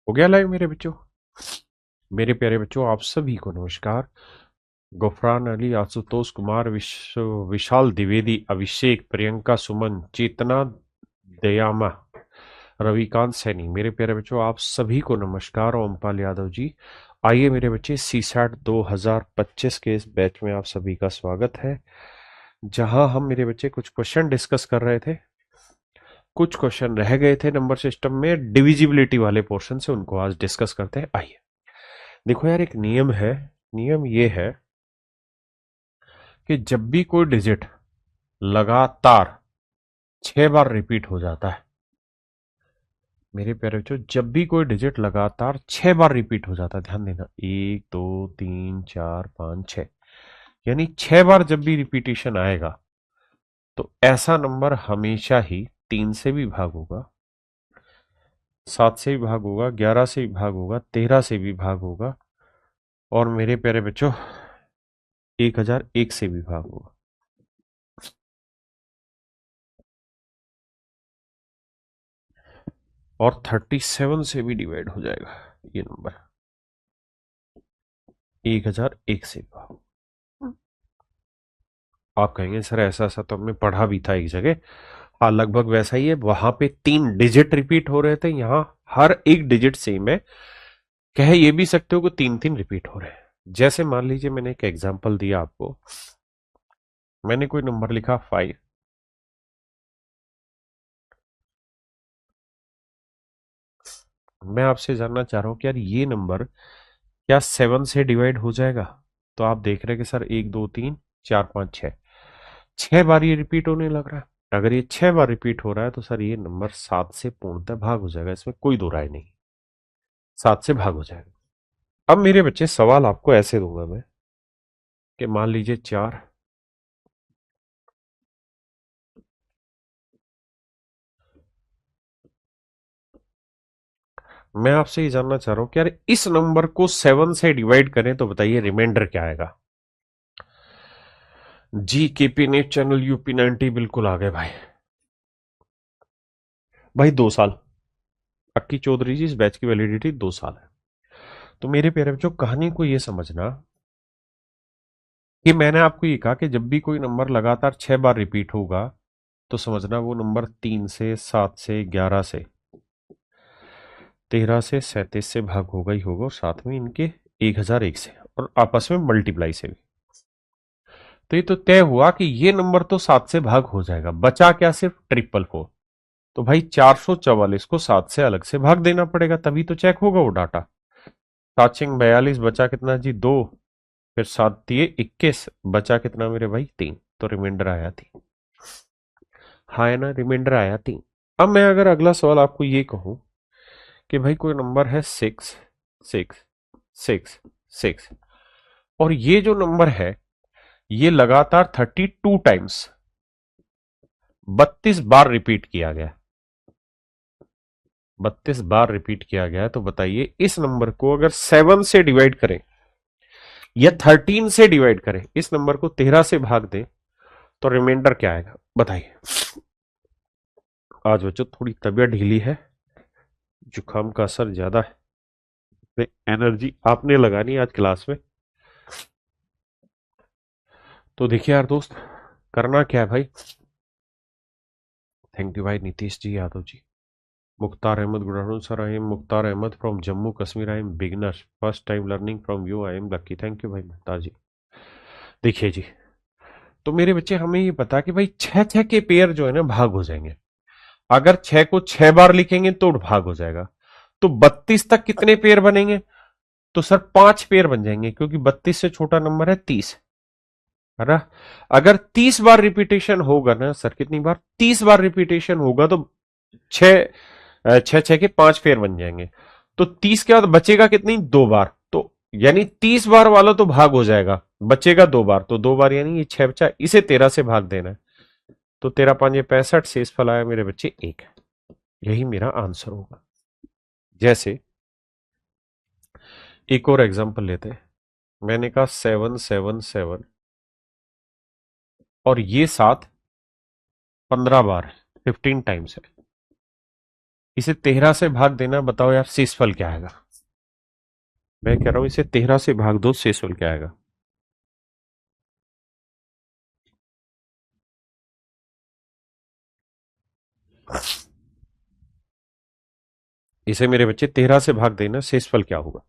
हो गया लाइव मेरे बच्चों। मेरे प्यारे बच्चों, आप सभी को नमस्कार। गुफरान अली, आशुतोष कुमार, विशाल द्विवेदी, अभिषेक, प्रियंका, सुमन, चेतना, दयामा, रविकांत सैनी, मेरे प्यारे बच्चों आप सभी को नमस्कार। ओमपाल यादव जी। आइए मेरे बच्चे, सी सैट 2025 के इस बैच में आप सभी का स्वागत है, जहां हम मेरे बच्चे कुछ क्वेश्चन डिस्कस कर रहे थे। कुछ क्वेश्चन रह गए थे नंबर सिस्टम में डिविजिबिलिटी वाले पोर्शन से, उनको आज डिस्कस करते हैं। आइए देखो यार, एक नियम है। नियम ये है कि जब भी कोई डिजिट लगातार 6 बार रिपीट हो जाता है, मेरे प्यारे बच्चों, जब भी कोई डिजिट लगातार 6 बार रिपीट हो जाता है, ध्यान देना, 1 2 3 4 5 6, यानी 6 बार जब भी रिपीटेशन आएगा तो ऐसा नंबर हमेशा ही 3 से भी भाग होगा, 7 से भी भाग होगा, 11 से भी भाग होगा, 13 से भी भाग होगा, और मेरे प्यारे बच्चों 1001 से भी भाग होगा। और 37 से भी डिवाइड हो जाएगा ये नंबर, 1001 से भाग। आप कहेंगे सर ऐसा ऐसा तो हमने पढ़ा भी था एक जगह। हाँ, लगभग वैसा ही है। वहां पे 3 डिजिट रिपीट हो रहे थे, यहाँ हर एक डिजिट सेम है। कह ये भी सकते हो कि 3 3 रिपीट हो रहे हैं। जैसे मान लीजिए मैंने एक एग्जांपल दिया आपको, मैंने कोई नंबर लिखा 5, मैं आपसे जानना चाह रहा हूं कि यार ये नंबर क्या 7 से डिवाइड हो जाएगा? तो आप देख रहे हैं कि सर 1 2 3 4 5 6, 6 बार ये रिपीट होने लग रहा है। अगर ये 6 बार रिपीट हो रहा है तो सर ये नंबर 7 से पूर्णतः भाग हो जाएगा, इसमें कोई दो राय नहीं। 7 से भाग हो जाएगा। अब मेरे बच्चे सवाल आपको ऐसे दूंगा मैं कि मान लीजिए 4, मैं आपसे ये जानना चाह रहा हूं कि यार इस नंबर को 7 से डिवाइड करें तो बताइए रिमाइंडर क्या आएगा? जी केपी नेट चैनल यूपी 90 बिल्कुल आ गए भाई। भाई 2 साल, अक्की चौधरी जी, इस बैच की वैलिडिटी 2 साल है। तो मेरे प्यारे बच्चों, कहानी को ये समझना कि मैंने आपको ये कहा कि जब भी कोई नंबर लगातार 6 बार रिपीट होगा तो समझना वो नंबर 3 से, 7 से, 11 से, 13 से, 37 से भाग होगा ही होगा, और साथ में इनके 1001 से, और आपस में मल्टीप्लाई से भी। तो ये तो तय हुआ कि ये नंबर तो 7 से भाग हो जाएगा, बचा क्या? सिर्फ 444। तो भाई 444 को 7 से अलग से भाग देना पड़ेगा, तभी तो चेक होगा वो डाटा। 7 42, बचा कितना जी? 2। फिर 7 दिए 21, बचा कितना मेरे भाई? 3। तो रिमाइंडर आया 3। हाँ है ना, रिमाइंडर आया 3। अब मैं अगर अगला सवाल आपको ये कहूं कि भाई कोई नंबर है 6 6 6 6, और ये जो नंबर है ये लगातार 32 टाइम्स 32 बार रिपीट किया गया, 32 बार रिपीट किया गया है, तो बताइए इस नंबर को अगर 7 से डिवाइड करें या 13 से डिवाइड करें, इस नंबर को 13 से भाग दें, तो रिमाइंडर क्या आएगा बताइए? आज बच्चों थोड़ी तबीयत ढीली है, जुकाम का असर ज्यादा है, तो एनर्जी आपने लगानी है आज क्लास में। तो देखिए यार दोस्त, करना क्या है भाई? थैंक यू भाई Nitish ji, Yadav ji, Mukhtar Ahmad, good afternoon sir, I am Mukhtar Ahmad from Jammu Kashmir, I am beginner, first time learning from you, I am lucky. Thank you भाई मुख्तार जी। देखिए जी, तो मेरे बच्चे हमें ये पता कि भाई 6 6 के पेयर जो है ना भाग हो जाएंगे। अगर 6 को 6 बार लिखेंगे तो भाग हो जाएगा। तो 32 तक कितने पेयर बनेंगे? तो सर 5 पेयर बन जाएंगे, क्योंकि 32 से छोटा नंबर है 30, है ना? अगर 30 बार रिपीटेशन होगा ना सर, कितनी बार? 30 बार रिपीटेशन होगा तो छह छह छह के 5 पेयर बन जाएंगे। तो 30 के बाद बचेगा कितनी? 2 बार। तो यानी 30 बार वाला तो भाग हो जाएगा, बचेगा 2 बार, तो 2 बार यानी ये 6 बचा, इसे 13 से भाग देना है। तो 13 5 65, शेष फल आया मेरे बच्चे 1। यही मेरा आंसर होगा। जैसे एक और एग्जांपल लेते हैं, मैंने कहा 7 7 7, और ये 7 15 बार है, 15 टाइम्स है। इसे 13 से भाग देना, बताओ यार शेषफल क्या आएगा। मैं कह रहा हूं इसे 13 से भाग दो, शेषफल क्या आएगा। इसे मेरे बच्चे 13 से भाग देना, शेषफल क्या होगा।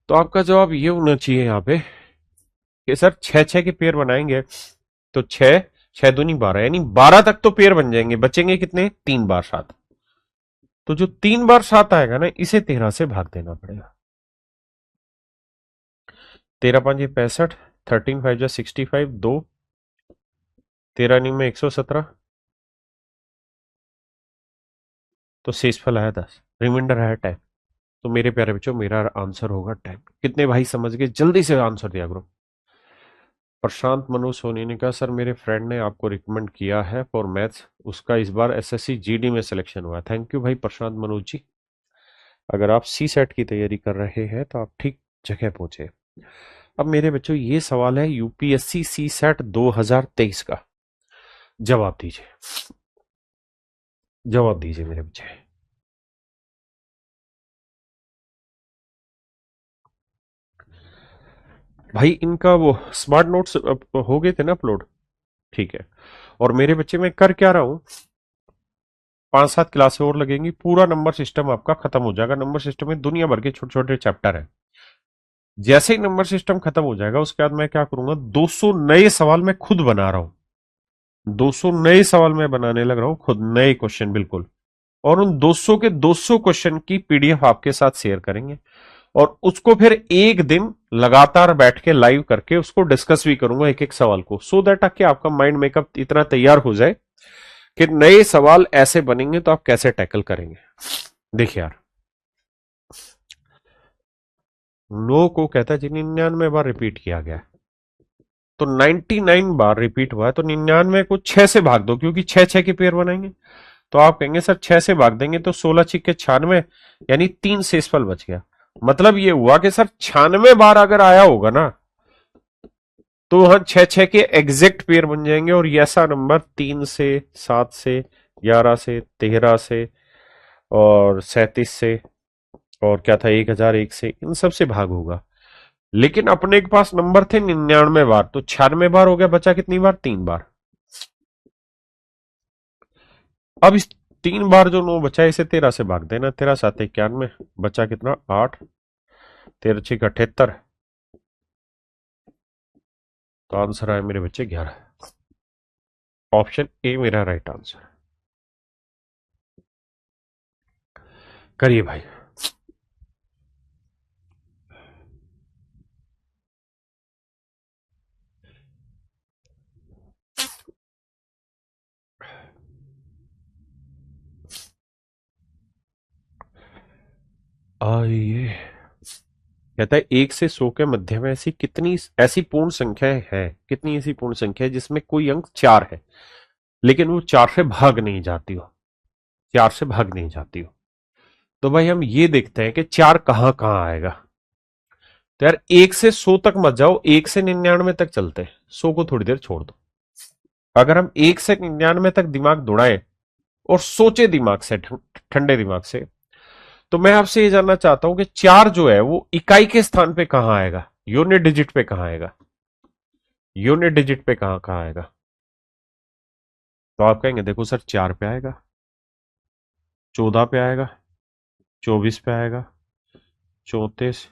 तो आपका जवाब ये होना चाहिए यहाँ पे कि सर छह छह के पेयर बनाएंगे, तो छह, छह दूनी 12, यानी 12 तक तो पेयर बन जाएंगे, बचेंगे कितने, 3 बार 7। तो जो 3 बार 7 आएगा ना, इसे 13 से भाग देना पड़ेगा। 13 5 65, 13 5 65, 2, 13 में 117, तो शेषफल आया 10, रिमाइंडर आया 10। तो मेरे प्यारे बच्चों मेरा आंसर होगा 10। कितने भाई समझ गए, जल्दी से आंसर दिया करो। प्रशांत मनु सोनी ने कहा सर मेरे फ्रेंड ने आपको रिकमेंड किया है फॉर मैथ्स, उसका इस बार एसएससी जीडी में सिलेक्शन हुआ। थैंक यू भाई प्रशांत मनोज जी। अगर आप सी सेट की तैयारी कर रहे हैं तो आप ठीक जगह पहुंचे। अब मेरे बच्चों ये सवाल है यूपीएससी सी सेट 2023 का। जवाब दीजिए, जवाब दीजिए मेरे बच्चे। भाई इनका वो स्मार्ट नोट्स हो गए थे ना अपलोड, ठीक है। और मेरे बच्चे मैं कर क्या रहा हूं, 5 7 क्लासें और लगेंगी, पूरा नंबर सिस्टम आपका खत्म हो जाएगा। नंबर सिस्टम में दुनिया भर के छोटे छोटे चैप्टर है। जैसे ही नंबर सिस्टम खत्म हो जाएगा उसके बाद मैं क्या करूंगा, 200 नए सवाल मैं खुद बना रहा हूं। 200 नए सवाल मैं बनाने लग रहा हूं खुद, नए क्वेश्चन बिल्कुल। और उन 200 के 200 क्वेश्चन की पीडीएफ आपके साथ शेयर करेंगे। और उसको फिर एक दिन लगातार बैठ के लाइव करके उसको डिस्कस भी करूंगा एक एक सवाल को, सो दैट कि आपका माइंड मेकअप इतना तैयार हो जाए कि नए सवाल ऐसे बनेंगे तो आप कैसे टैकल करेंगे। देखिए यार, नो को कहता है जी 99 बार रिपीट किया गया, तो 99 बार रिपीट हुआ है, तो 99 को 6 से भाग दो, क्योंकि 6 6 के पेयर बनाएंगे। तो आप कहेंगे सर 6 से भाग देंगे तो 16 6 96, यानी 3 शेषफल बच गया। मतलब ये हुआ कि सर 96 बार अगर आया होगा ना, तो वहां 6 6 के एग्जैक्ट पेयर बन जाएंगे। और ये ऐसा नंबर 3 से 7 से 11 से 13 से और 37 से और क्या था 1001 से, इन सब से भाग होगा। लेकिन अपने के पास नंबर थे 99 बार, तो 96 बार हो गया, बचा कितनी बार, 3 बार। अब इस 3 बार जो 9 बचा है, इसे 13 से भाग देना, 13 7 91, बचा कितना 8, 13 6 78। तो आंसर आया मेरे बच्चे 11। ऑप्शन ए मेरा राइट आंसर। करिए भाई। आइए, कहता है 1 से 100 के मध्य में ऐसी कितनी ऐसी पूर्ण संख्या है, कितनी ऐसी पूर्ण संख्या है जिसमें कोई अंक 4 है लेकिन वो 4 से भाग नहीं जाती हो, 4 से भाग नहीं जाती हो। तो भाई हम ये देखते हैं कि 4 कहां कहां आएगा। तो यार 1 से 100 तक मत जाओ, 1 से 99 तक चलते हैं, 100 को थोड़ी देर छोड़ दो। अगर हम 1 से 99 तक दिमाग दौड़ाए और सोचे दिमाग से, ठंडे दिमाग से, तो मैं आपसे ये जानना चाहता हूं कि 4 जो है वो इकाई के स्थान पे कहां आएगा, यूनिट डिजिट पे कहां आएगा, यूनिट डिजिट पे कहां कहां आएगा। तो आप कहेंगे देखो सर 4 पे आएगा, 14 पे आएगा, 24 पे आएगा, 34,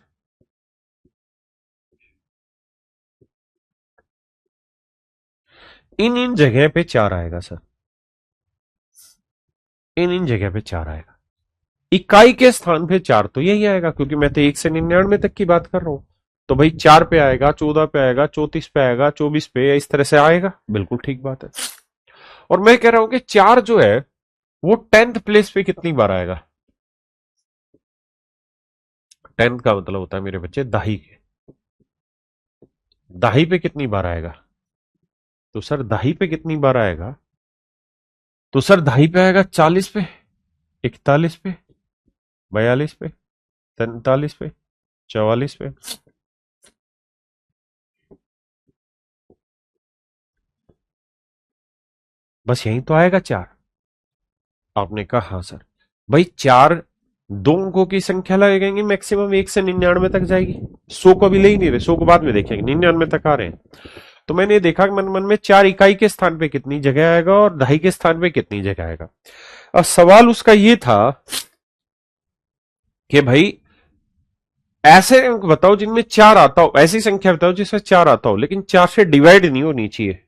इन इन जगह पे 4 आएगा सर, इन इन जगह पे 4 आएगा। इकाई के स्थान पे 4 तो यही आएगा, क्योंकि मैं तो 1 से 99 तक की बात कर रहा हूं। तो भाई 4 पे आएगा, 14 पे आएगा, 34 पे आएगा, 24 पे, इस तरह से आएगा, बिल्कुल ठीक बात है। और मैं कह रहा हूं कि 4 जो है वो 10th प्लेस पे कितनी बार आएगा। 10th का मतलब होता है मेरे बच्चे दही के, दही पे कितनी बार आएगा। तो सर दही पे कितनी बार आएगा, तो सर दही पे आएगा 40 पे, 41 पे, 42 पे, 43 पे, 44 पे। बस यही तो आएगा 4। आपने कहा हाँ सर। भाई चार, दो अंकों की संख्या लगेंगे मैक्सिमम 1 से 99 तक जाएगी। 100 को भी ले ही नहीं रहे, 100 को बाद में देखेंगे, 99 तक आ रहे हैं। तो मैंने ये देखा कि मन मन में 4 इकाई के स्थान पे कितनी जगह आएगा और दहाई के स्थान पे कितनी जगह आएगा। अब सवाल उसका ये था कि भाई ऐसे अंक बताओ जिनमें 4 आता हो, ऐसी संख्या बताओ जिसमें 4 आता हो लेकिन 4 से डिवाइड नहीं होनी चाहिए।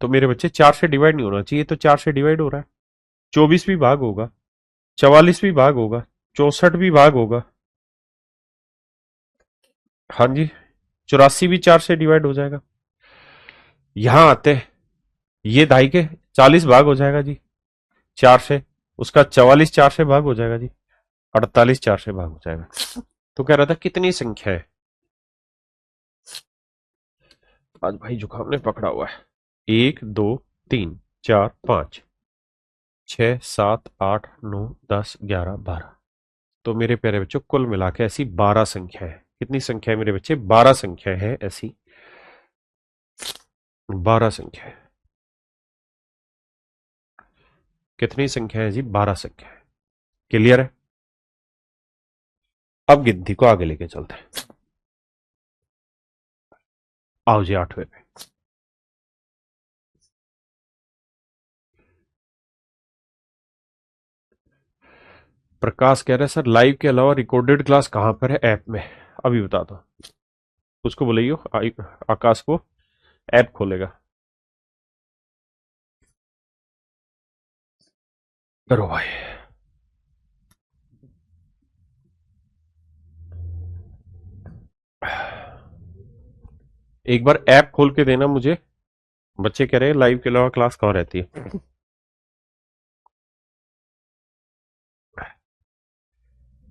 तो मेरे बच्चे 4 से डिवाइड नहीं होना चाहिए, तो 4 से डिवाइड हो रहा है। 24 भी भाग होगा, 44 भी भाग होगा, 64 भी भाग होगा। हाँ जी, 84 भी 4 से डिवाइड हो जाएगा। यहां आते हैं, ये ढाई के 40 भाग हो जाएगा जी 4 से, उसका 44 4 से भाग हो जाएगा जी, 48 4 से भाग हो जाएगा। तो कह रहा था कितनी संख्या है। आज भाई जुकाम ने पकड़ा हुआ है। 1 2 3 4 5 6 7 8 9 10 11 12। तो मेरे प्यारे बच्चों कुल मिला के ऐसी 12 संख्या है। कितनी संख्या है मेरे बच्चे? 12 संख्या है ऐसी, 12 संख्या है। कितनी संख्या है जी? 12 संख्या है। क्लियर है? अब गिनती को आगे लेके चलते हैं। आओ जी 8वें पे। प्रकाश कह रहे हैं सर लाइव के अलावा रिकॉर्डेड क्लास कहां पर है ऐप में? अभी बता दो उसको, बोलियो आकाश को ऐप खोलेगा। करो भाई। एक बार ऐप खोल के देना मुझे। बच्चे कह रहे हैं लाइव के अलावा क्लास कहाँ रहती है।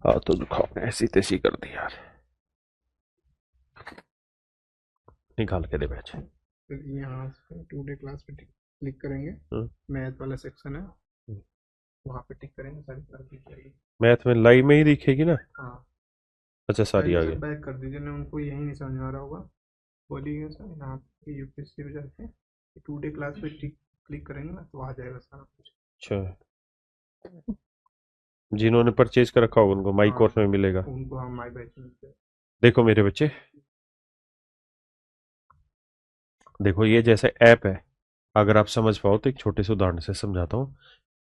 हाँ तो दुखाओ ऐसी तैसी कर दी यार। निकाल के दे बैच। फिर यहाँ से टुडे क्लास पे क्लिक करेंगे, मैथ वाला सेक्शन है, वहाँ पे टिक करेंगे, सारी क्लास दिख जाएगी। मैथ में लाइव में ही दिखेगी ना? हाँ, अच्छा सारी पहले आ से गई। बैक कर दीजिए ना, उनको यही नहीं समझ में आ रहा होगा। बोलिए सर यहाँ पे यूपीएससी पे जाके टुडे क्लास पे टिक क्लिक करेंगे ना तो आ जाएगा सारा कुछ। अच्छा, जिन्होंने परचेज कर रखा होगा उनको माई हाँ, कोर्स में मिलेगा। उनको हम माई बैच मिलते हैं। देखो मेरे बच्चे, देखो ये जैसे ऐप है, अगर आप समझ पाओ तो एक छोटे से उदाहरण से समझाता हूँ।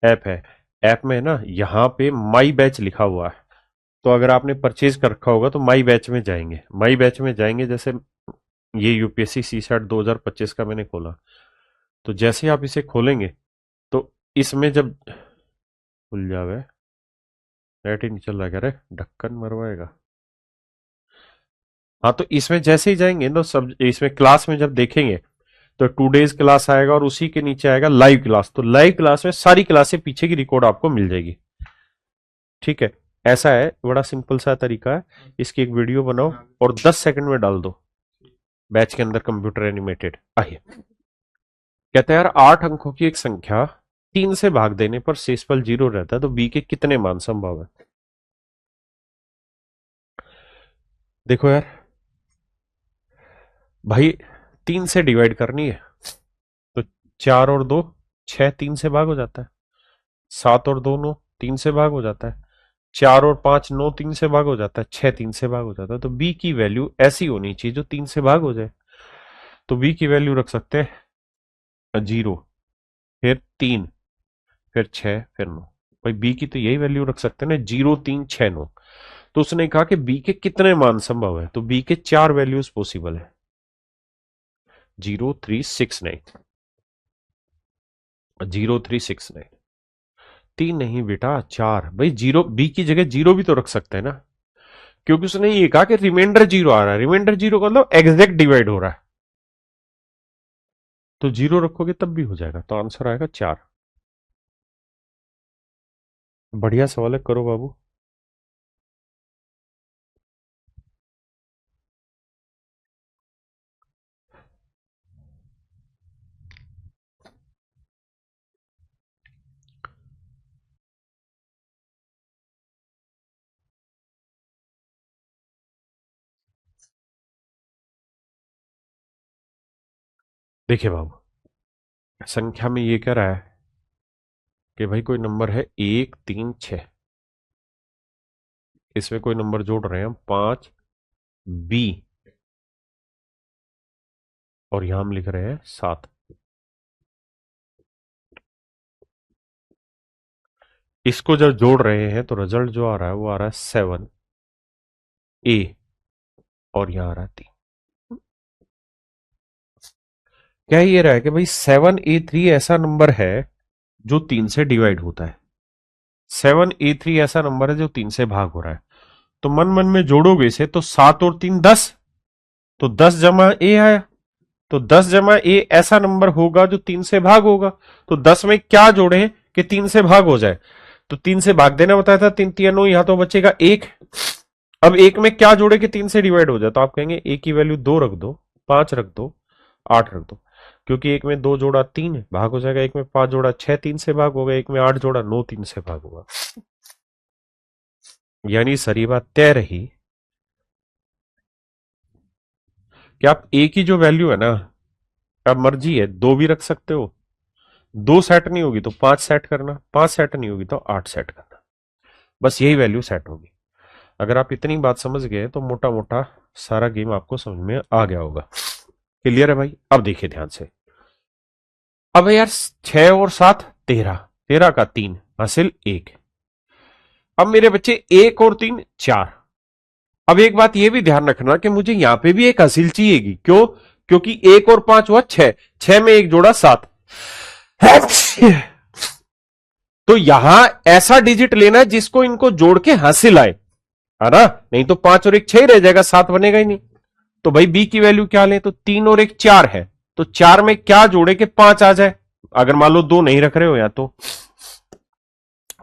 ऐप है, ऐप में ना यहाँ पे माई बैच लिखा हुआ है। तो अगर आपने परचेज कर रखा होगा तो माई बैच में जाएंगे, माई बैच में जाएंगे। जैसे ये यूपीएससी सी सेट 2025 का मैंने खोला, तो जैसे आप इसे खोलेंगे तो इसमें जब खुल जावे, नेट ही नहीं चल रहा क्या रे, ढक्कन मरवाएगा। हाँ तो इसमें जैसे ही जाएंगे ना, सब इसमें क्लास में जब देखेंगे तो 2 डेज क्लास आएगा और उसी के नीचे आएगा लाइव क्लास। तो लाइव क्लास में सारी क्लासें पीछे की रिकॉर्ड आपको मिल जाएगी। ठीक है, ऐसा है, बड़ा सिंपल सा तरीका है। इसकी एक वीडियो बनाओ और 10 सेकंड में डाल दो बैच के अंदर, कंप्यूटर एनिमेटेड। आइए, कहते हैं यार 8 अंकों की एक संख्या 3 से भाग देने पर शेषफल 0 रहता है, तो बी के कितने मान संभव है? देखो यार भाई, 3 से डिवाइड करनी है तो 4 और 2 6, 3 से भाग हो जाता है। 7 और 2 9, 3 से भाग हो जाता है। 4 और 5 9, 3 से भाग हो जाता है। 6 3 से भाग हो जाता है। तो बी की वैल्यू ऐसी होनी चाहिए जो 3 से भाग हो जाए। तो बी की वैल्यू रख सकते हैं 0, फिर 3, फिर 6, फिर 9। भाई बी की तो यही वैल्यू रख सकते हैं ना, 0 3 6 9। तो उसने कहा कि बी के कितने मान संभव है, तो बी के 4 वैल्यूज पॉसिबल है। 0 3 6 9, 0 3 6 9। 3 नहीं बेटा, 4। भाई जीरो, बी की जगह 0 भी तो रख सकते हैं ना, क्योंकि उसने ये कहा कि रिमाइंडर 0 आ रहा है। रिमाइंडर 0 का मतलब एग्जैक्ट डिवाइड हो रहा है, तो 0 रखोगे तब भी हो जाएगा। तो आंसर आएगा 4। बढ़िया सवाल है, करो बाबू। देखिए बाबू, संख्या में ये कह रहा है कि भाई कोई नंबर है 1 3 6, इसमें कोई नंबर जोड़ रहे हैं हम 5 B, और यहां हम लिख रहे हैं 7। इसको जब जोड़ रहे हैं तो रिजल्ट जो आ रहा है वो आ रहा है 7A, और यहां आ रहा है 3। क्या ये रहा है कि भाई 7A3 ऐसा नंबर है जो 3 से डिवाइड होता है। 7A3 ऐसा नंबर है जो 3 से भाग हो रहा है। तो मन मन में जोड़ोगे इसे तो 7 और 3 10, तो 10 जमा ए आया। तो 10 जमा ए ऐसा नंबर होगा जो 3 से भाग होगा। तो 10 में क्या जोड़े कि 3 से भाग हो जाए, तो 3 से भाग देना बताया था, 3 3 9, यहां तो बचेगा 1। अब 1 में क्या जोड़े कि 3 से डिवाइड हो जाए, तो आप कहेंगे ए की वैल्यू 2 रख दो, 5 रख दो, 8 रख दो, क्योंकि एक में 2 जोड़ा 3 भाग हो जाएगा, एक में 5 जोड़ा 6 3 से भाग होगा, एक में 8 जोड़ा 9 3 से भाग होगा। यानी सारी बात तय रही कि आप ए की जो वैल्यू है ना, अब मर्जी है 2 भी रख सकते हो, 2 सेट नहीं होगी तो 5 सेट करना, 5 सेट नहीं होगी तो 8 सेट करना, बस यही वैल्यू सेट होगी। अगर आप इतनी बात समझ गए तो मोटा मोटा सारा गेम आपको समझ में आ गया होगा। क्लियर है भाई? अब देखिए ध्यान से। अब यार 6 और 7 13, 13 का 3 हासिल 1। अब मेरे बच्चे 1 और 3 4। अब एक बात यह भी ध्यान रखना कि मुझे यहां पे भी एक हासिल चाहिएगी, क्यों? क्योंकि 1 और 5 हुआ 6, 6 में एक जोड़ा 7। तो यहां ऐसा डिजिट लेना है जिसको इनको जोड़ के हासिल आए, है ना? नहीं तो 5 और 1 6 ही रह जाएगा, 7 बनेगा ही नहीं। तो भाई बी की वैल्यू क्या लें? तो 3 और 1 4 है, तो 4 में क्या जोड़े कि 5 आ जाए। अगर मान लो 2 नहीं रख रहे हो या तो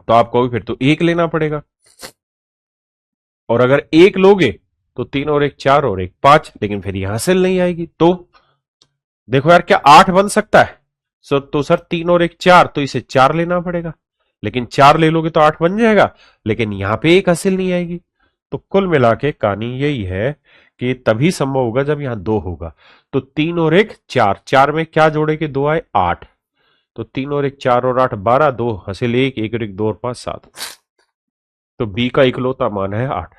आपको भी फिर तो 1 लेना पड़ेगा, और अगर 1 लोगे तो 3 और 1 4 और 1 5, लेकिन फिर यहां हासिल नहीं आएगी। तो देखो यार, क्या 8 बन सकता है? तो सर 3 और 1 4, तो इसे 4 लेना पड़ेगा, लेकिन 4 ले लोगे तो 8 बन जाएगा, लेकिन यहां पे एक हासिल नहीं आएगी। तो कुल मिला के कहानी यही है कि तभी संभव होगा जब यहां 2 होगा। तो 3 और 1 4, 4 में क्या जोड़े के 2 आए 8, तो 3 और 1 4 और 8 12, 2 हासिल 1, 1 और 1 2 और 5 7। तो बी का इकलौता मान है 8।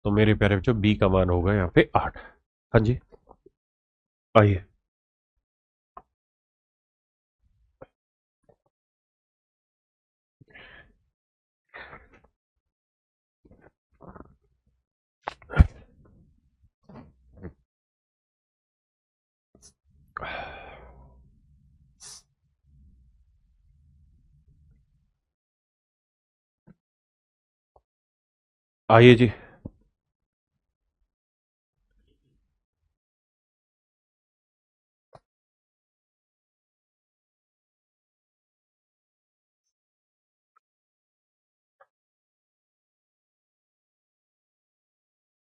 तो मेरे प्यारे बच्चों बी का मान होगा यहाँ पे 8। हाँ जी, आइए। आइए जी।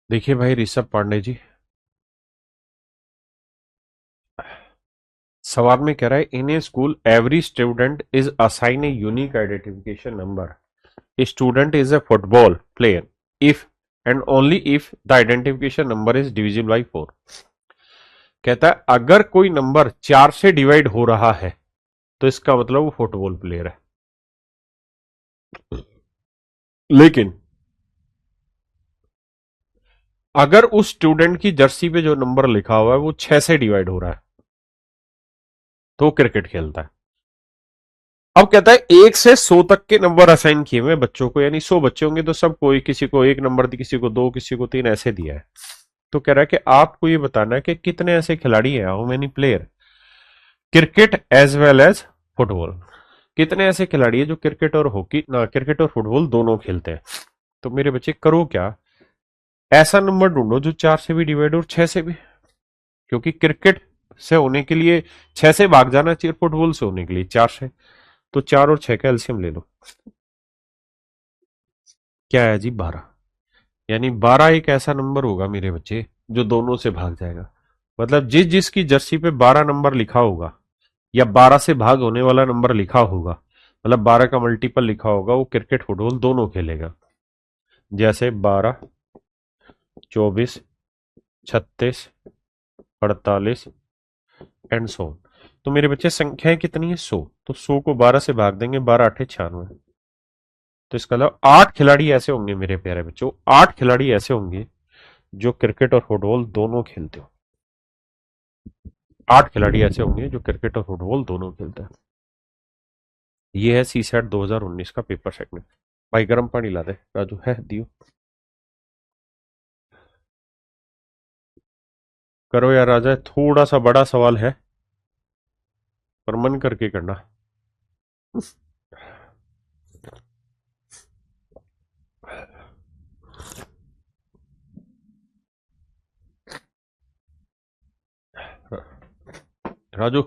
देखिए भाई ऋषभ पांडे जी, सवाल में कह रहा है in a school every student is assign a unique identification number, a student is a football player if and only if the identification number is divisible by 4। कहता है अगर कोई नंबर 4 से डिवाइड हो रहा है तो इसका मतलब वो फुटबॉल प्लेयर है, लेकिन अगर उस स्टूडेंट की जर्सी पे जो नंबर लिखा हुआ है वो 6 से डिवाइड हो रहा है तो वो क्रिकेट खेलता है। अब कहता है 1 से 100 तक के नंबर असाइन किए हुए बच्चों को, यानी 100 बच्चे होंगे तो सबको किसी को 1 नंबर दी, किसी को 2, किसी को 3 ऐसे दिया है। तो कह रहा है कि आपको ये बताना है कि कितने ऐसे खिलाड़ी हैं, how many player cricket as well as football, कितने ऐसे खिलाड़ी हैं जो क्रिकेट और हॉकी ना क्रिकेट और फुटबॉल दोनों खेलते हैं। तो मेरे बच्चे करो क्या, ऐसा नंबर ढूंढो जो 4 से भी डिवाइड और 6 से भी, क्योंकि क्रिकेट से होने के लिए 6 से भाग जाना चाहिए, फुटबॉल से होने के लिए 4 से। तो 4 और 6 का एलसीएम ले लो, क्या है जी 12। यानी 12 एक ऐसा नंबर होगा मेरे बच्चे जो दोनों से भाग जाएगा। मतलब जिस जिसकी जर्सी पे 12 नंबर लिखा होगा या 12 से भाग होने वाला नंबर लिखा होगा, मतलब 12 का मल्टीपल लिखा होगा, वो क्रिकेट फुटबॉल दोनों खेलेगा। जैसे 12 24 36 48 एंड सो। तो मेरे बच्चे संख्याएं कितनी है 100, तो 100 को 12 से भाग देंगे, 12 8 96। तो इसका मतलब 8 खिलाड़ी ऐसे होंगे मेरे प्यारे बच्चों, 8 खिलाड़ी ऐसे होंगे जो क्रिकेट और फुटबॉल दोनों खेलते हो। 8 खिलाड़ी ऐसे होंगे जो क्रिकेट और फुटबॉल दोनों खेलते हैं। ये है सी सेट 2019 का पेपर सेगमेंट। भाई गर्म पानी ला दे राजू, है दियो। करो यार राजा, थोड़ा सा बड़ा सवाल है पर मन करके करना। राजू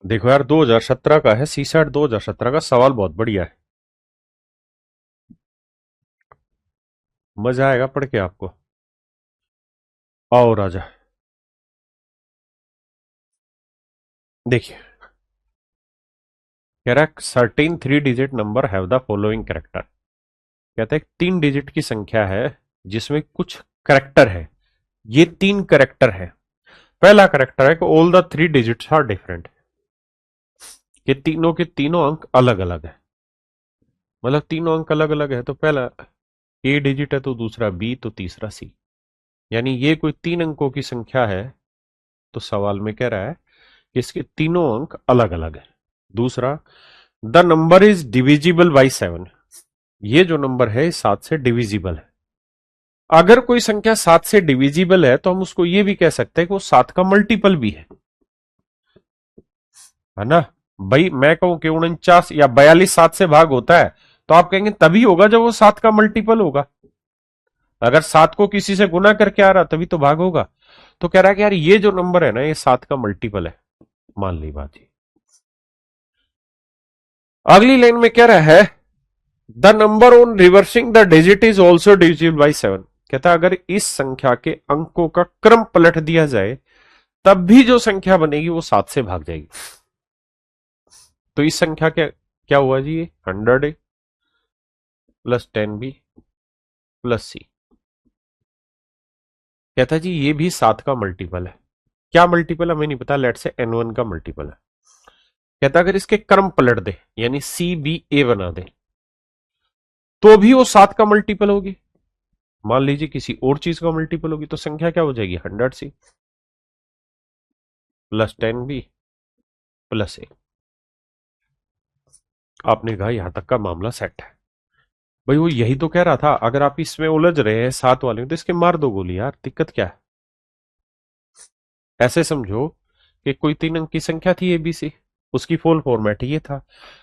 देखो यार, 2017 का है, सी सेट 2017 का, सवाल बहुत बढ़िया है, मजा आएगा पढ़ के आपको। आओ राजा, देखिए कह रहा है certain 3 digit number have the following character. कहते हैं 3 डिजिट की संख्या है जिसमें कुछ करेक्टर है। ये 3 करेक्टर है। पहला करेक्टर है कि all the 3 digits are different, कि तीनों के तीनों अंक अलग अलग है। मतलब तीनों अंक अलग अलग है, तो पहला ए डिजिट है तो दूसरा बी तो तीसरा सी, यानी ये कोई 3 अंकों की संख्या है। तो सवाल में कह रहा है कि इसके तीनों अंक अलग अलग है। दूसरा, the number is divisible by 7। ये जो नंबर है 7 से डिविजिबल है। अगर कोई संख्या 7 से डिविजिबल है तो हम उसको ये भी कह सकते हैं कि वो 7 का मल्टीपल भी है ना। भाई मैं कहूं कि 49 या 42 7 से भाग होता है, तो आप कहेंगे तभी होगा जब वो 7 का मल्टीपल होगा। अगर 7 को किसी से गुना करके आ रहा तभी तो भाग होगा। तो कह रहा है कि यार ये जो नंबर है ना, ये 7 का मल्टीपल है, मान ली बात जी। अगली लाइन में कह रहा है the number on reversing the digit is also divisible by 7। कहता है अगर इस संख्या के अंकों का क्रम पलट दिया जाए तब भी जो संख्या बनेगी वो 7 से भाग जाएगी। तो इस संख्या के क्या हुआ जी, ये 100 प्लस 10b प्लस सी। कहता है जी ये भी 7 का मल्टीपल है। क्या मल्टीपल है हमें नहीं पता, लेट से n1 का मल्टीपल है। कहता अगर इसके क्रम पलट दे यानी सी बी ए बना दे तो भी वो 7 का मल्टीपल होगी। मान लीजिए किसी और चीज का मल्टीपल होगी तो संख्या क्या हो जाएगी, 100c प्लस 10b प्लस ए। आपने कहा यहां तक का मामला सेट है। भाई वो यही तो कह रहा था, अगर आप इसमें उलझ रहे हैं 7 वाले में तो इसके मार दो गोली यार, दिक्कत क्या है। ऐसे समझो कि कोई 3 अंक की संख्या थी एबीसी, उसकी फुल फॉर्मेट ये था।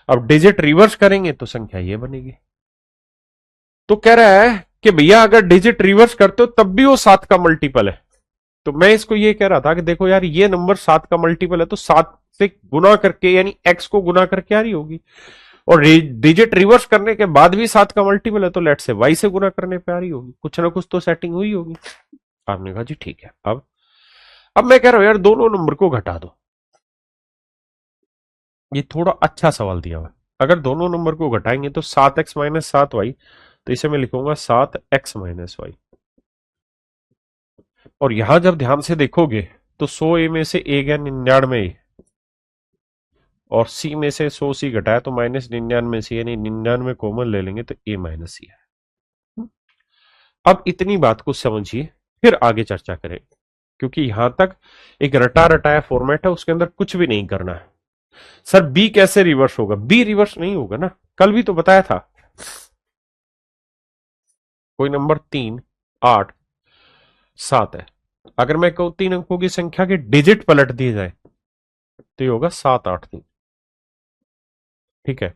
अब डिजिट रिवर्स करेंगे तो संख्या ये बनेगी। तो कह रहा है कि भैया अगर डिजिट रिवर्स करते हो तब भी वो 7 का मल्टीपल है। तो मैं इसको ये कह रहा था कि देखो यार ये नंबर 7 का मल्टीपल है तो 7 से गुना करके यानी एक्स को गुना करके आ रही होगी, और डिजिट रिवर्स करने के बाद भी 7 का मल्टीपल है तो लेट से वाई से गुना करने पे आ रही होगी, कुछ ना कुछ तो सेटिंग हुई होगी। आपने कहा जी ठीक है। अब मैं कह रहा हूं यार दोनों नंबर को घटा दो। ये थोड़ा अच्छा सवाल दिया हुआ है। अगर दोनों नंबर को घटाएंगे तो 7x माइनस 7y, तो इसे मैं लिखूंगा 7x माइनस वाई। और यहां जब ध्यान से देखोगे तो 100a में से a गया 99, और c में से 100c घटाया तो माइनस 99c, यानी 99 कॉमन ले लेंगे तो a माइनस सी है। अब इतनी बात को समझिए, फिर आगे चर्चा करें, क्योंकि यहां तक एक रटा रटाया फॉर्मेट है, उसके अंदर कुछ भी नहीं करना है। सर बी कैसे रिवर्स होगा, बी रिवर्स नहीं होगा ना, कल भी तो बताया था। कोई नंबर 3 8 7 है, अगर मैं कहूं 3 अंकों की संख्या के डिजिट पलट दिए जाए तो ये होगा 7 8 3। ठीक है,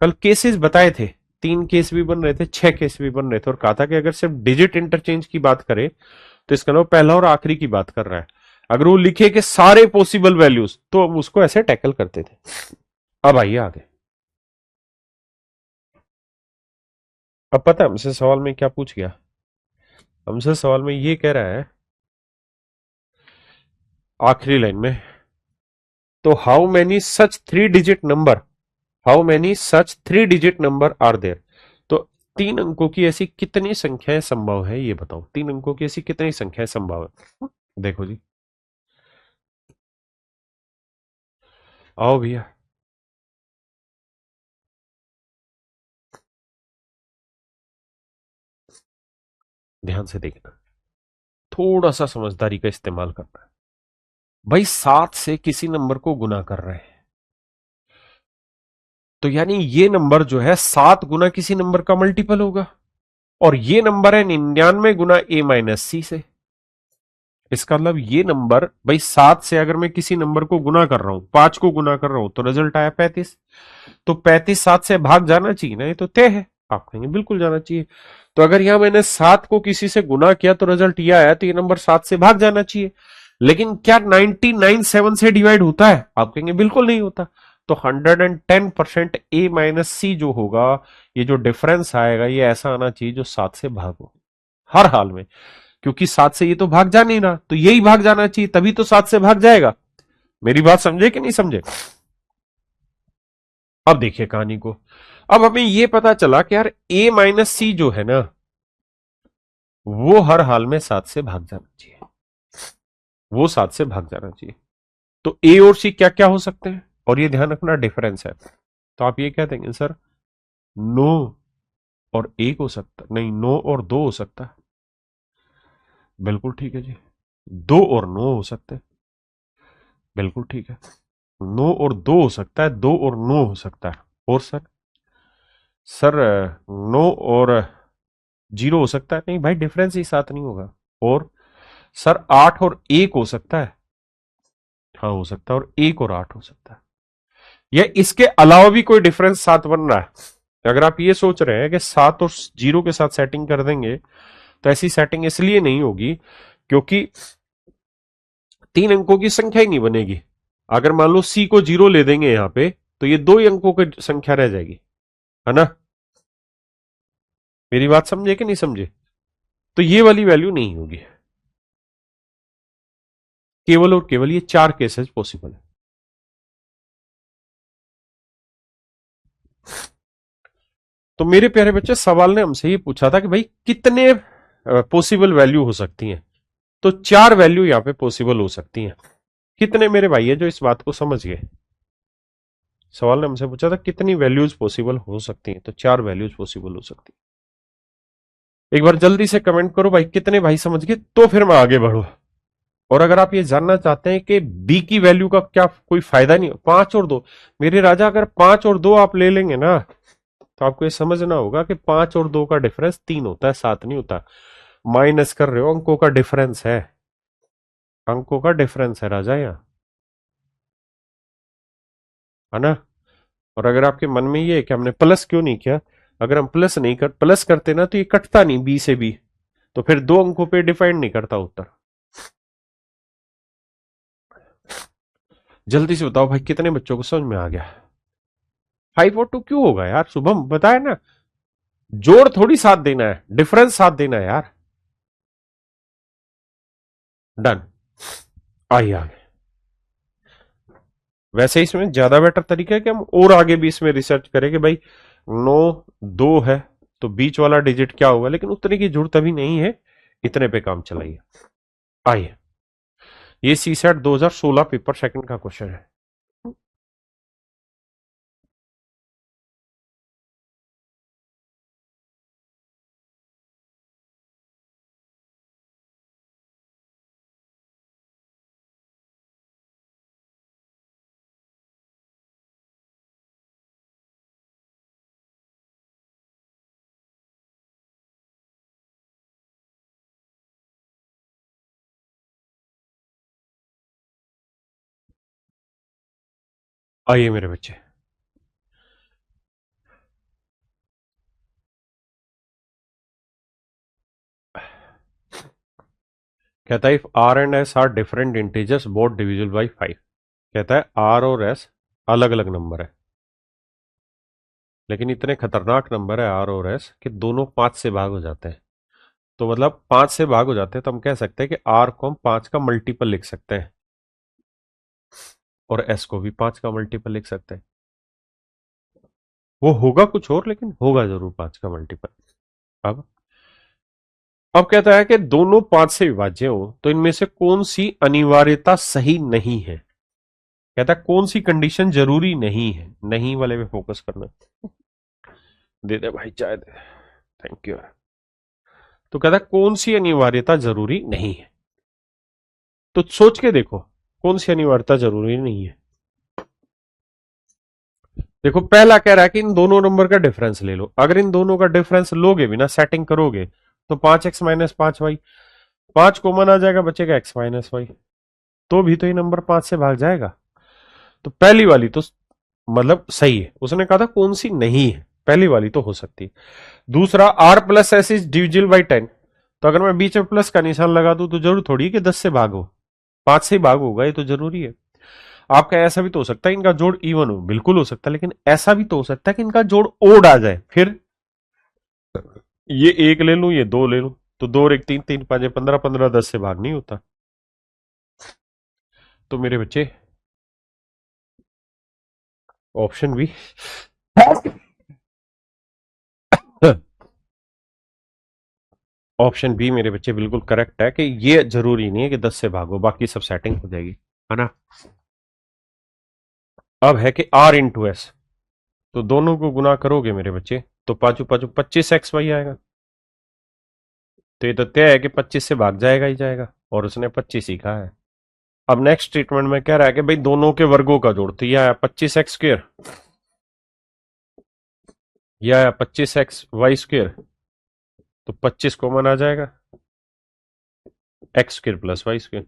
कल केसेस बताए थे, 3 केस भी बन रहे थे, 6 केस भी बन रहे थे, और कहा था कि अगर सिर्फ डिजिट इंटरचेंज की बात करें तो इसका मतलब पहला और आखिरी की बात कर रहा है। अगर वो लिखे कि सारे पॉसिबल वैल्यूज तो हम उसको ऐसे टैकल करते थे। अब आइए आगे। अब पता है हमसे सवाल में क्या पूछ गया, हमसे सवाल में ये कह रहा है आखिरी लाइन में तो how many such 3 digit number, how many such 3 digit number are there. तो 3 अंकों की ऐसी कितनी संख्याएं संभव है, ये बताओ। 3 अंकों की ऐसी कितनी संख्याएं संभव है, देखो जी। आओ भैया, ध्यान से देखना, थोड़ा सा समझदारी का इस्तेमाल करना है। भाई 7 से किसी नंबर को गुना कर रहे हैं, तो यानी ये नंबर जो है 7 गुना किसी नंबर का मल्टीपल होगा, और ये नंबर है 99 गुना ए माइनस सी से। इसका मतलब ये नंबर, भाई 7 से अगर मैं किसी नंबर को गुना कर रहा हूं, 5 को गुना कर रहा हूं, तो रिजल्ट आया 35। तो 35 7 से भाग जाना चाहिए ना, ये तो तय है। आप कहेंगे बिल्कुल जाना चाहिए। तो अगर यहां मैंने 7 को किसी से गुना किया तो रिजल्ट ये आया, तो ये नंबर 7 से भाग जाना चाहिए। लेकिन क्या 99 7 से डिवाइड होता है, आप कहेंगे बिल्कुल नहीं होता। तो 110% ए माइनस सी जो होगा, ये जो डिफरेंस आएगा, ये ऐसा आना चाहिए जो 7 से भागो, हर हाल में। क्योंकि 7 से ये तो भाग जा नहीं रहा, तो यही भाग जाना चाहिए, तभी तो 7 से भाग जाएगा। मेरी बात समझे कि नहीं समझे? अब देखिए कहानी को। अब हमें ये पता चला कि यार ए माइनस सी जो है ना, वो हर हाल में 7 से भाग जाना चाहिए, वो 7 से भाग जाना चाहिए। तो ए और सी क्या क्या हो सकते हैं, और ये ध्यान रखना डिफरेंस है। तो आप ये क्या देंगे सर, 9 और 1 हो सकता, नहीं 9 और 2 हो सकता है। बिल्कुल ठीक है जी। 2 और 9 हो सकते हैं, बिल्कुल ठीक है। 9 और 2 हो सकता है, 2 और 9 हो सकता है। और सर, सर 9 और 0 हो सकता है, नहीं भाई डिफरेंस ही 7 नहीं होगा। और सर 8 और 1 हो सकता है, हाँ हो सकता है, और 1 और 8 हो सकता है। या इसके अलावा भी कोई डिफरेंस 7 बन रहा है। अगर आप ये सोच रहे हैं कि 7 और 0 के साथ सेटिंग कर देंगे, तो ऐसी सेटिंग इसलिए नहीं होगी क्योंकि 3 अंकों की संख्या ही नहीं बनेगी। अगर मान लो सी को 0 ले देंगे यहां पे, तो ये 2 ही अंकों की संख्या रह जाएगी, है ना? मेरी बात समझे कि नहीं समझे? तो ये वाली वैल्यू नहीं होगी। केवल और केवल ये 4 केसेस पॉसिबल है। तो मेरे प्यारे बच्चे, सवाल ने हमसे ये पूछा था कि भाई कितने पॉसिबल वैल्यू हो सकती हैं। तो 4 वैल्यू यहां पे पॉसिबल हो सकती हैं। कितने मेरे भाई है जो इस बात को समझ गए? सवाल ने हमसे पूछा था कितनी वैल्यूज पॉसिबल हो सकती हैं, तो 4 वैल्यूज पॉसिबल हो सकती हैं। एक बार जल्दी से कमेंट करो भाई, कितने भाई समझ गए, तो फिर मैं आगे बढ़ू। और अगर आप ये जानना चाहते हैं कि बी की वैल्यू का क्या कोई फायदा नहीं, 5 और 2, मेरे राजा अगर 5 और 2 आप ले लेंगे ना, तो आपको ये समझना होगा कि 5 और 2 का डिफरेंस 3 होता है, 7 नहीं होता। माइनस कर रहे हो, अंकों का डिफरेंस है, अंकों का डिफरेंस है राजा यहाँ, है ना? और अगर आपके मन में ये है कि हमने प्लस क्यों नहीं किया, अगर हम प्लस करते ना, तो ये कटता नहीं बी से बी, तो फिर 2 अंकों पे डिफाइंड नहीं करता उत्तर। जल्दी से बताओ भाई, कितने बच्चों को समझ में आ गया? 5 और 2 क्यों होगा यार, शुभम बताया ना, जोड़ थोड़ी साथ देना है, डिफरेंस साथ देना है यार। डन, आइए आगे। वैसे इसमें ज्यादा बेटर तरीका है कि हम और आगे भी इसमें रिसर्च करें कि भाई 9 2 है, तो बीच वाला डिजिट क्या होगा, लेकिन उतने की जरूरत अभी नहीं है, इतने पे काम चलाइए। आइए, ये सी सेट 2016 पेपर सेकंड का क्वेश्चन है। आइए मेरे बच्चे, कहता है if R and S are different integers both divisible by 5। कहता है आर और एस अलग अलग नंबर है, लेकिन इतने खतरनाक नंबर है आर और एस कि दोनों 5 से भाग हो जाते हैं। तो मतलब 5 से भाग हो जाते हैं, तो हम कह सकते हैं कि आर को हम 5 का मल्टीपल लिख सकते हैं। और एस को भी 5 का मल्टीपल लिख सकते हैं। वो होगा कुछ और, लेकिन होगा जरूर 5 का मल्टीपल। अब कहता है कि दोनों 5 से विभाज्य हो तो इनमें से कौन सी अनिवार्यता सही नहीं है। कहता है कौन सी कंडीशन जरूरी नहीं है, नहीं वाले पे फोकस करना। दे दे भाई, चाय दे, थैंक यू। तो कहता है कौन सी अनिवार्यता जरूरी नहीं है, तो सोच के देखो कौन सी अनिवार्यता जरूरी नहीं है। देखो पहला कह रहा है कि इन दोनों नंबर का डिफरेंस ले लो। अगर इन दोनों का डिफरेंस लोगे बिना सेटिंग करोगे तो 5x माइनस 5y, 5 कॉमन आ जाएगा, बचेगा x माइनस वाई, तो भी तो ये नंबर 5 से भाग जाएगा। तो पहली वाली तो मतलब सही है। उसने कहा था कौन सी नहीं है, पहली वाली तो हो सकती है। दूसरा, r plus S is divisible by 10, तो अगर मैं बीच में प्लस का निशान लगा दूं तो जरूर थोड़ी कि 10 से भागो, 5 से ही भाग होगा, ये तो जरूरी है। आपका ऐसा भी तो हो सकता है इनका जोड़ इवन हो, बिल्कुल हो सकता है, लेकिन ऐसा भी तो हो सकता है कि इनका जोड़ ओड आ जाए, फिर ये एक ले लूं, ये दो ले लूं, तो दो और एक तीन, तीन पांच 15, 15 10 से भाग नहीं होता। तो मेरे बच्चे ऑप्शन बी ऑप्शन बी मेरे बच्चे बिल्कुल करेक्ट है कि ये जरूरी नहीं है कि 10 से भागो, बाकी सब सेटिंग हो जाएगी, है ना। अब है कि r इंटू एस, तो दोनों को गुना करोगे मेरे बच्चे तो पांचू पांचू 25xy आएगा। तो ये तो तय है कि 25 से भाग जाएगा ही जाएगा, और उसने 25 ही कहा है। अब नेक्स्ट स्टेटमेंट में कह रहा है कि भाई दोनों के वर्गों का जोड़, तो यह आया 25x², यह आया 25xy², तो 25 कॉमन आ जाएगा, x² प्लस y²।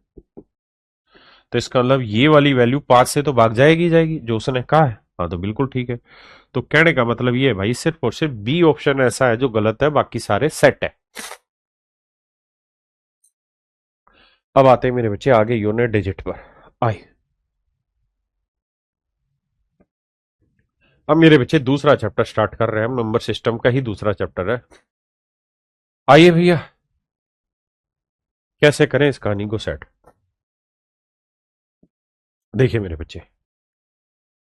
तो इसका मतलब ये वाली वैल्यू 5 से तो भाग जाएगी जाएगी जो उसने कहा है। हाँ तो बिल्कुल ठीक है। तो कहने का मतलब ये है भाई, सिर्फ और सिर्फ बी ऑप्शन ऐसा है जो गलत है, बाकी सारे सेट है। अब आते हैं मेरे बच्चे आगे यूनिट डिजिट पर। आए, अब मेरे बच्चे दूसरा चैप्टर स्टार्ट कर रहे हैं हम, नंबर सिस्टम का ही दूसरा चैप्टर है। आइए भैया, कैसे करें इस कहानी को सेट। देखिए मेरे बच्चे,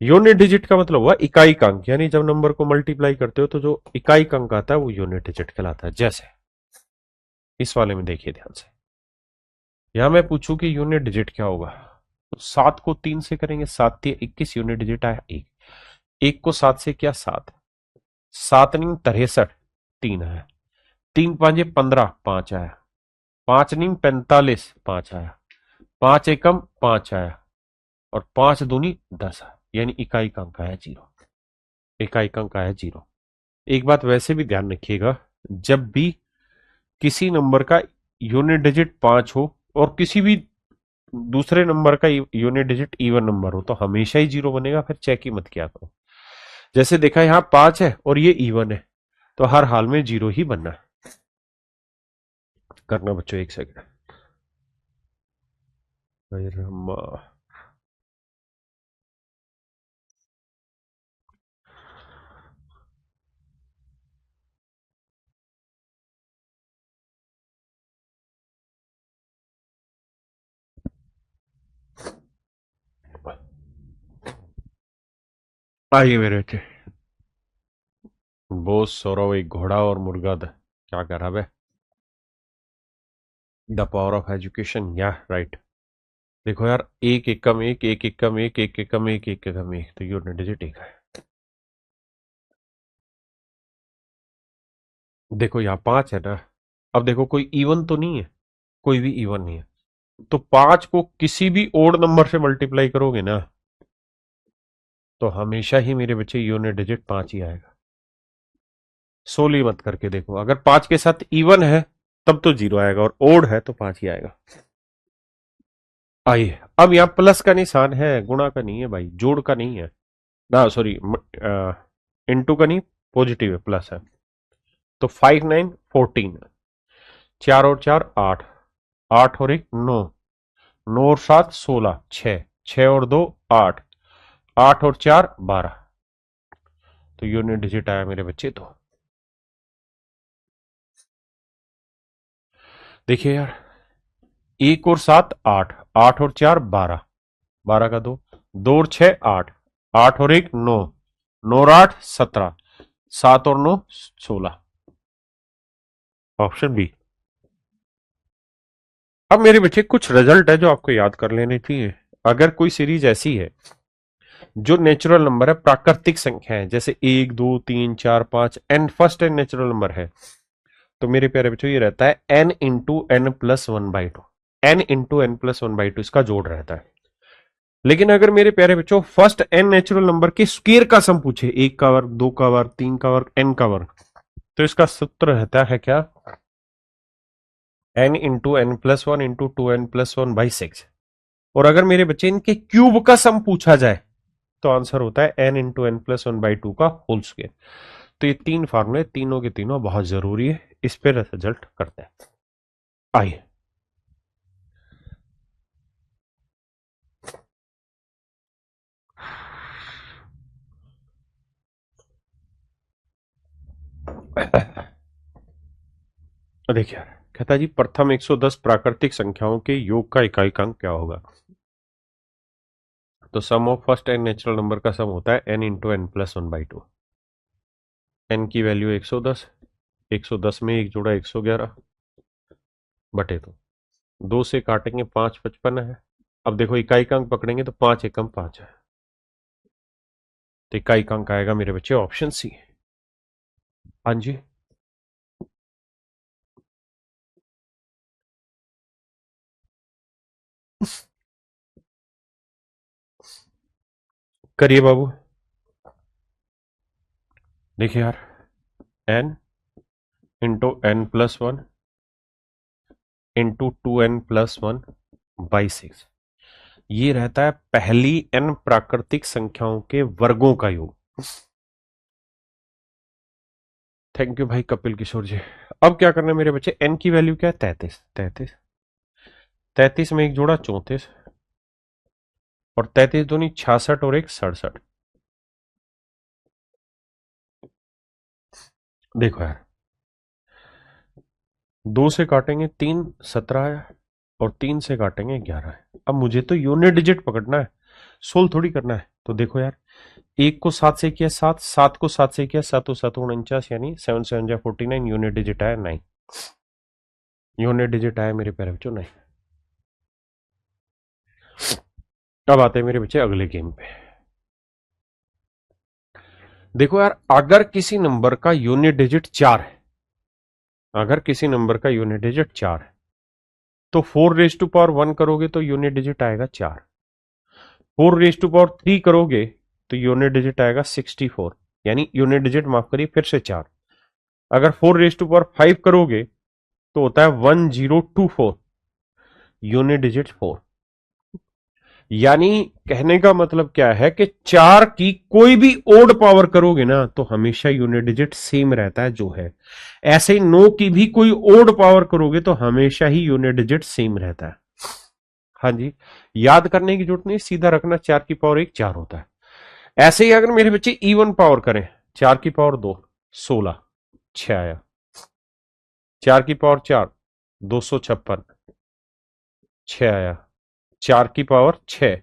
यूनिट डिजिट का मतलब हुआ इकाई अंक, यानी जब नंबर को मल्टीप्लाई करते हो तो जो इकाई अंक आता है वो यूनिट डिजिट कहलाता है। जैसे इस वाले में देखिए ध्यान से, यहां मैं पूछूं कि यूनिट डिजिट क्या होगा, तो 7 को 3 से करेंगे, 7 3 21, यूनिट डिजिट आया 1। 1 को 7 से किया 7, 7 नीम 63, 3 आया। 3 5 15, 5 आया। 5 नीम 45, 5 आया। 5 एकम 5 आया, और 5 दूनी 10 आया, यानी इकाई का अंक आया 0। इकाई का अंक आया 0। एक बात वैसे भी ध्यान रखिएगा, जब भी किसी नंबर का यूनिट डिजिट 5 हो और किसी भी दूसरे नंबर का यूनिट डिजिट इवन नंबर हो तो हमेशा ही 0 बनेगा, फिर चेक ही मत किया करो। जैसे देखा यहां 5 है और ये इवन है, तो हर हाल में 0 ही बनना है। करना बच्चों, एक सेकंड। आइए मेरे बच्चे, बोस सौरव एक घोड़ा और मुर्गा क्या कर रहा है, द पावर ऑफ एजुकेशन, या राइट। देखो यार, एक एकम एक, एक एकम एक, एक एकम एक, एक एकम एक, तो यूनिट डिजिट एक है। देखो यहाँ 5 है ना, अब देखो कोई इवन तो नहीं है, कोई भी इवन नहीं है, तो 5 को किसी भी ओड नंबर से मल्टीप्लाई करोगे ना तो हमेशा ही मेरे बच्चे यूनिट डिजिट 5 ही आएगा। सोली मत करके देखो, अगर 5 के साथ इवन है तब तो 0 आएगा, और ओड है तो 5 ही आएगा। आइए, अब यहाँ प्लस का निशान है, गुणा का नहीं है भाई, जोड़ का नहीं है ना, सॉरी इंटू का नहीं, पॉजिटिव है, प्लस है। तो 5 9 14, 4 और 4 8, 8 और 1 9, 9 और 7 16, 6, 6 और 2 8, 8 और 4 12, तो यूनिट डिजिट आया मेरे बच्चे। तो देखिए यार, 1 और 7 8, 8 और 4 12, 12 का 2, 2 और 6 8, 8 और 1 9, 9 और 8 17, 7 और 9 16, ऑप्शन बी। अब मेरे बच्चे कुछ रिजल्ट है जो आपको याद कर लेने चाहिए। अगर कोई सीरीज ऐसी है जो नेचुरल नंबर है, प्राकृतिक संख्या है, जैसे 1 2 3 4 5 N, first N natural number है, तो मेरे प्यारे बच्चों ये रहता है n into N plus 1/2, n into N plus 1/2 इसका जोड़ रहता है। लेकिन अगर मेरे प्यारे बच्चों फर्स्ट n नेचुरल नंबर के स्क्वायर का सम पूछे, 1 का वर्ग, 2 का वर्ग, 3 का वर्ग, n का वर्ग, तो इसका सूत्र रहता है क्या, n into N plus 1 into 2n+1/6। और अगर मेरे बच्चे इनके क्यूब का सम पूछा जाए तो आंसर होता है n इंटू एन प्लस 1/2 का होल स्क्वायर। तो ये तीन फार्मूले तीनों के तीनों बहुत जरूरी है, इस पे रिजल्ट करते हैं। आइए देखिए यार, कहता जी प्रथम 110 प्राकृतिक संख्याओं के योग का इकाइकांक क्या होगा। तो sum of first N natural number का सम होता है n into N plus 1/2। n की वैल्यू 110, 110 में एक जोड़ा 111 बटे तो 2 से काटेंगे 5 55 है। अब देखो इकाइकांक पकड़ेंगे तो 5 एकम 5 है, तो इकाइकांक आएगा मेरे बच्चे ऑप्शन सी। हाँ जी, करिए बाबू। देखिए यार, n into N plus 1 into 2n+1/6, ये रहता है पहली n प्राकृतिक संख्याओं के वर्गों का योग। थैंक यू भाई कपिल किशोर जी। अब क्या करना है मेरे बच्चे, n की वैल्यू क्या है, 33, 33, 33 में एक जोड़ा 34, और 33 दूनी 66 और एक 67। देखो यार, 2 से काटेंगे 3 17 है, और 3 से काटेंगे 11 है। अब मुझे तो यूनिट डिजिट पकड़ना है, सोल थोड़ी करना है। तो देखो यार, 1 को 7 से किया 7, 7 को 7 से किया 7 7 49, यानी 7 7 जा 49, यूनिट डिजिट आया 9, यूनिट डिजिट आया मेरे प्यारे बच्चों 9। अब आते हैं मेरे बच्चे अगले गेम पे। देखो यार, अगर किसी नंबर का यूनिट डिजिट 4 है, अगर किसी नंबर का यूनिट डिजिट 4 है, तो 4 रेज़ टू पावर 1 करोगे तो यूनिट डिजिट आएगा 4, 4 रेज़ टू पावर 3 करोगे तो यूनिट डिजिट आएगा 64, यानी यूनिट डिजिट माफ करिए फिर से 4। अगर 4 रेज़ टू पावर 5 करोगे तो होता है 1024, यूनिट डिजिट 4। यानी कहने का मतलब क्या है कि 4 की कोई भी ओड पावर करोगे ना तो हमेशा यूनिट डिजिट सेम रहता है जो है। ऐसे ही 9 की भी कोई ओड पावर करोगे तो हमेशा ही यूनिट डिजिट सेम रहता है। हाँ जी, याद करने की जरूरत नहीं, सीधा रखना, 4 की पावर 1 4 होता है। ऐसे ही अगर मेरे बच्चे इवन पावर करें, 4 की पावर 2 16, 6 आया, 4 की पावर 4 256, 6 आया, 4 की पावर 6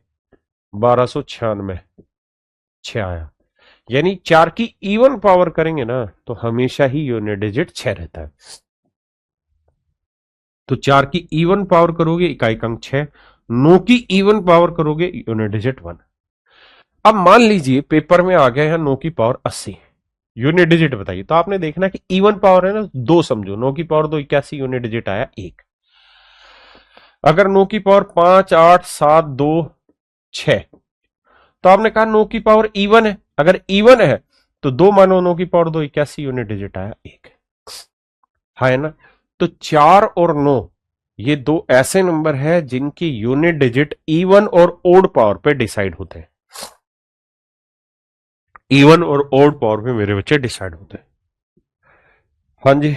1296, 6 आया। यानी 4 की इवन पावर करेंगे ना तो हमेशा ही यूनिट डिजिट 6 रहता है। तो 4 की इवन पावर करोगे इकाइकांक 6, 9 की इवन पावर करोगे यूनिट डिजिट 1। अब मान लीजिए पेपर में आ गया है 9 की पावर 80, यूनिट डिजिट बताइए। तो आपने देखना कि इवन पावर है ना 2 समझो, 9 की पावर 2 81, यूनिट डिजिट आया 1। अगर 9 की पावर 5 8 7 2 6, तो आपने कहा 9 की पावर इवन है, अगर इवन है तो 2 मानो, 9 की पावर 2 81, यूनिट डिजिट आया 1। हाँ है ना। तो 4 और 9 ये दो ऐसे नंबर है जिनकी यूनिट डिजिट इवन और ओड पावर पे डिसाइड होते हैं, इवन और ओड पावर पे मेरे बच्चे डिसाइड होते हैं। हाँ जी,